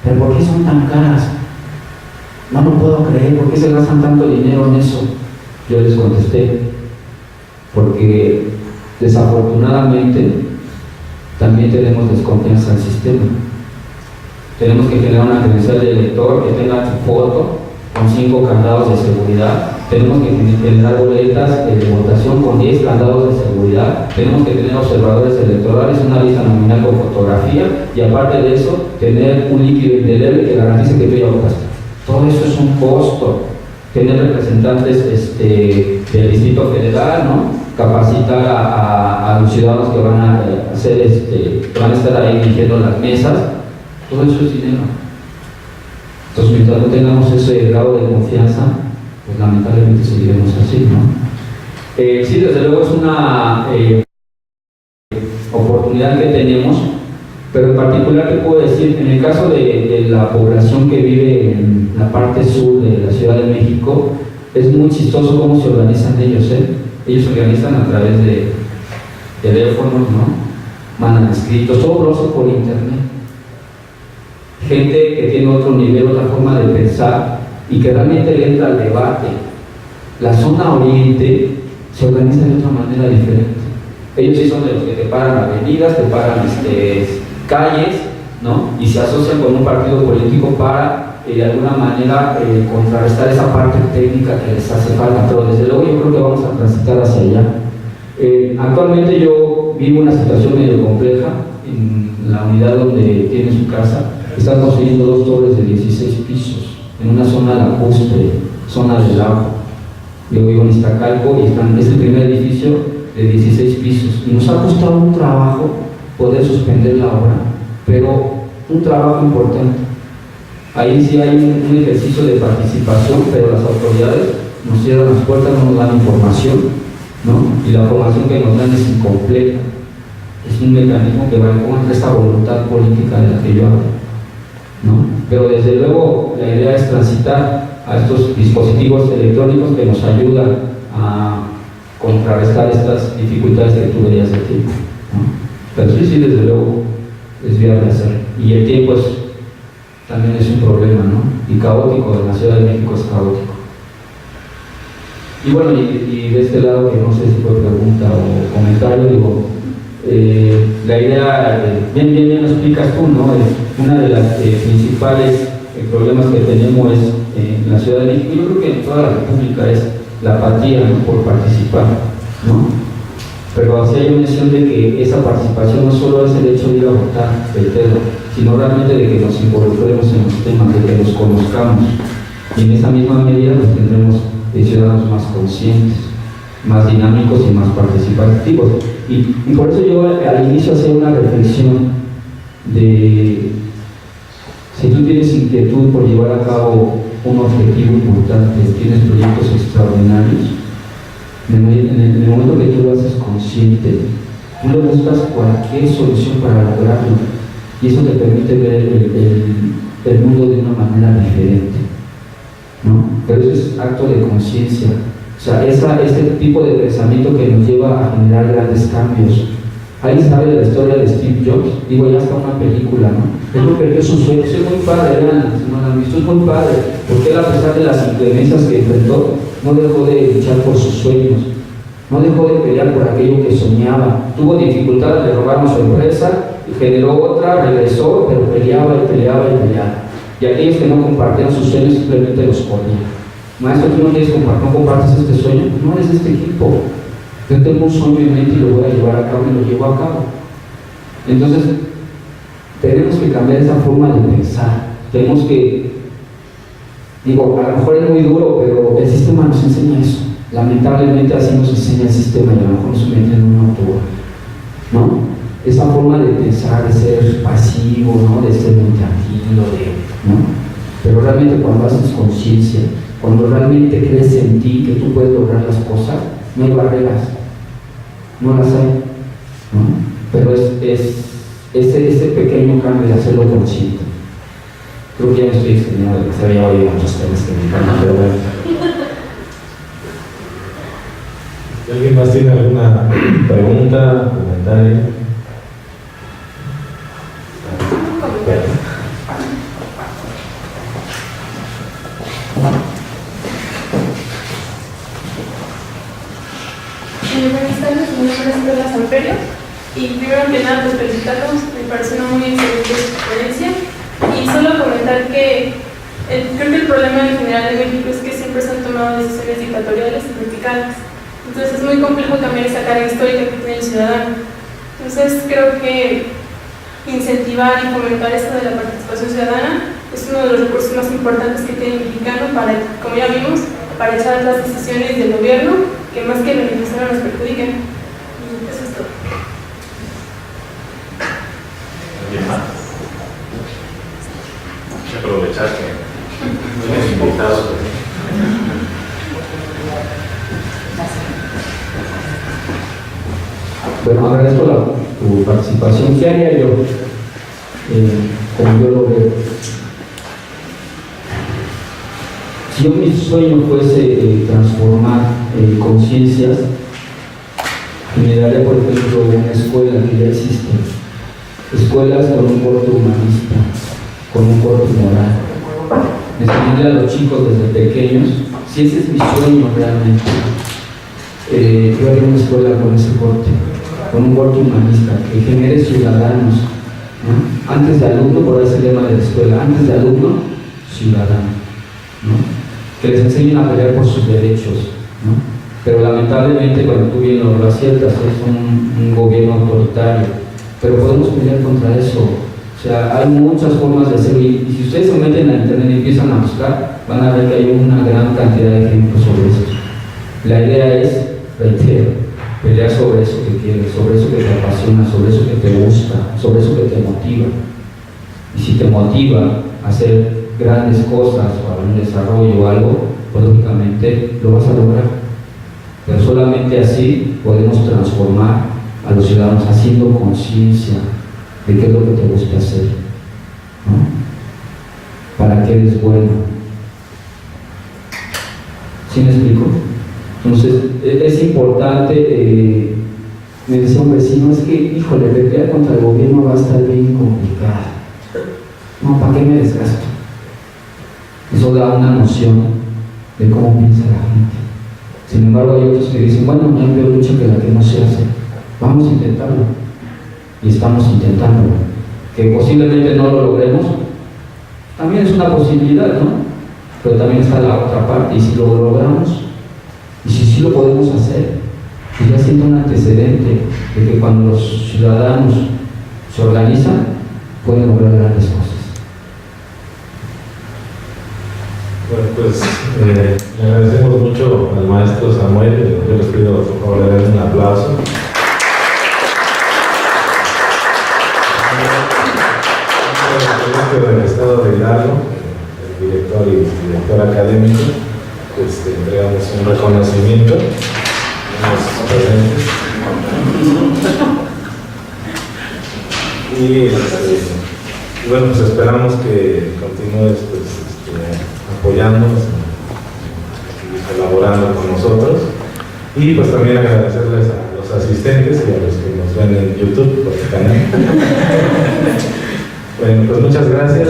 ¿Pero por qué son tan caras? No lo puedo creer, ¿por qué se gastan tanto dinero en eso? Yo les contesté, porque desafortunadamente también tenemos desconfianza al sistema. Tenemos que generar una credencial de elector que tenga tu foto con 5 candados de seguridad. Tenemos que generar boletas de votación con 10 candados de seguridad. Tenemos que tener observadores electorales, una lista nominal con fotografía y aparte de eso, tener un líquido indeleble que garantice que tú ya votaste. Todo eso es un costo. Tener representantes del Distrito Federal, ¿no? Capacitar a los ciudadanos que van a hacer, que van a estar ahí dirigiendo las mesas. Todo eso es dinero. Entonces, mientras no tengamos ese grado de confianza, pues lamentablemente seguiremos así, ¿no? Sí, desde luego es una oportunidad que tenemos, pero en particular te puedo decir, en el caso de la población que vive en la parte sur de la Ciudad de México, es muy chistoso cómo se organizan ellos, Ellos se organizan a través de teléfonos, ¿no? Mandan escritos, todo lo hacen por internet. Gente que tiene otro nivel, otra forma de pensar y que realmente le entra al debate. La zona oriente se organiza de otra manera diferente. Ellos sí son de los que te paran avenidas, te paran calles, ¿no? Y se asocian con un partido político para de alguna manera contrarrestar esa parte técnica que les hace falta, pero desde luego yo creo que vamos a transitar hacia allá. Actualmente yo vivo una situación medio compleja en la unidad donde tiene su casa. Están construyendo 2 torres de 16 pisos en una zona lacustre, zona del lago. Yo vivo en Iztacalco y es el primer edificio de 16 pisos. Y nos ha costado un trabajo poder suspender la obra, pero un trabajo importante. Ahí sí hay un ejercicio de participación, pero las autoridades nos cierran las puertas, no nos dan información, ¿no? Y la información que nos dan es incompleta. Es un mecanismo que va en contra de esta voluntad política de la que yo hablo, ¿no? Pero desde luego la idea es transitar a estos dispositivos electrónicos que nos ayudan a contrarrestar estas dificultades que tú veías de tiempo, ¿no? Pero sí, desde luego es viable hacer. Y el tiempo también es un problema, ¿no? Y caótico, en la Ciudad de México es caótico. Y bueno, y de este lado, que no sé si fue pregunta o comentario, digo, la idea, bien lo explicas tú, ¿no? Una de las principales problemas que tenemos es en la Ciudad de México, yo creo que en toda la República, es la apatía, ¿no? Por participar, ¿no? Pero hacía yo mención de que esa participación no solo es el hecho de ir a votar, sino realmente de que nos involucremos en los temas, de que los conozcamos. Y en esa misma medida pues tendremos ciudadanos más conscientes, más dinámicos y más participativos. Y por eso yo al inicio hacía una reflexión de si tú tienes inquietud por llevar a cabo un objetivo importante, tienes proyectos extraordinarios, en el momento que tú lo haces consciente, tú le buscas cualquier solución para lograrlo, y eso te permite ver el mundo de una manera diferente, ¿no? Pero eso es acto de conciencia. O sea, este tipo de pensamiento que nos lleva a generar grandes cambios. ¿Alguien sabe de la historia de Steve Jobs? Digo, ya está una película, ¿no? Él no perdió sus sueños, es muy padre, vean, si no lo han visto, es muy padre, porque él, a pesar de las inclemencias que enfrentó, no dejó de luchar por sus sueños, no dejó de pelear por aquello que soñaba. Tuvo dificultades, le robaron su empresa, generó otra, regresó, pero peleaba y peleaba y peleaba. Y aquellos que no compartían sus sueños simplemente los corrían. Maestro, tú no compartes este sueño, pues no eres de este equipo. Yo tengo un sueño en mente y lo voy a llevar a cabo y lo llevo a cabo. Entonces, tenemos que cambiar esa forma de pensar. Tenemos que, digo, a lo mejor es muy duro, pero el sistema nos enseña eso. Lamentablemente así nos enseña el sistema y a lo mejor nos mete en un autor, ¿no? Esa forma de pensar, de ser pasivo, ¿no? De ser muy tranquilo, ¿no? Pero realmente cuando haces conciencia, cuando realmente crees en ti que tú puedes lograr las cosas, no hay barreras, no las hay, ¿no? Pero es ese pequeño cambio de hacerlo consciente. Creo que ya me estoy extendiendo de que se había oído muchos temas que me encantan, pero bueno. ¿Alguien más tiene alguna pregunta, comentario? Buenas tardes, mi nombre es Lola Samperio y primero que nada pues felicitarlos, me parece una muy excelente experiencia y solo comentar que creo que el problema en general de México es que siempre se han tomado decisiones dictatoriales y verticales, entonces es muy complejo cambiar esa carga histórica que tiene el ciudadano. Entonces creo que incentivar y fomentar esto de la participación ciudadana es uno de los recursos más importantes que tiene el mexicano para, como ya vimos, para echar las decisiones del gobierno que más que beneficiar nos perjudican. Y eso es todo. ¿Alguien más? Hay que aprovechar que tienes invitados. Bueno, agradezco tu participación. ¿Qué haría yo? Como yo lo veo. Si yo mi sueño fuese transformar conciencias, generaría, por ejemplo, una escuela que ya existe. Escuelas con un corte humanista, con un corte moral. Enseñarle a los chicos desde pequeños, si ese es mi sueño realmente, yo haría una escuela con ese corte, con un corte humanista, que genere ciudadanos, ¿no? Antes de alumno, por ese lema de la escuela, antes de alumno, ciudadano, ¿no? Que les enseñen a pelear por sus derechos, ¿no? Pero lamentablemente, cuando tú bien lo aciertas, es un gobierno autoritario, pero podemos pelear contra eso. O sea, hay muchas formas de hacerlo y si ustedes se meten a internet y empiezan a buscar, van a ver que hay una gran cantidad de ejemplos sobre eso. La idea es, reitero, pelear sobre eso que quieres, sobre eso que te apasiona, sobre eso que te gusta, sobre eso que te motiva. Y si te motiva a hacer grandes cosas o a un desarrollo o algo, pues lógicamente lo vas a lograr. Pero solamente así podemos transformar a los ciudadanos haciendo conciencia de qué es lo que te gusta hacer, ¿no? Para qué eres bueno. ¿Sí me explico? Entonces, es importante, me decía un vecino, es que, híjole, pelear contra el gobierno va a estar bien complicado. No, ¿para qué me desgasto? Eso da una noción de cómo piensa la gente. Sin embargo, hay otros que dicen, bueno, no hay peor lucha que la que no se hace. Vamos a intentarlo. Y estamos intentándolo. Que posiblemente no lo logremos, también es una posibilidad, ¿no? Pero también está la otra parte, y si lo logramos, y si sí lo podemos hacer, pues ya siento un antecedente de que cuando los ciudadanos se organizan, pueden lograr grandes cosas. Bueno, pues le agradecemos mucho al maestro Samuel. Yo les pido por favor le den un aplauso. Del Estado de Hidalgo, el director y director académico, pues entregamos un reconocimiento a los presentes. Y bueno, pues esperamos que continúes apoyándonos y colaborando con nosotros. Y pues también agradecerles a los asistentes y a los que nos ven en YouTube por el canal. Bueno, pues muchas gracias.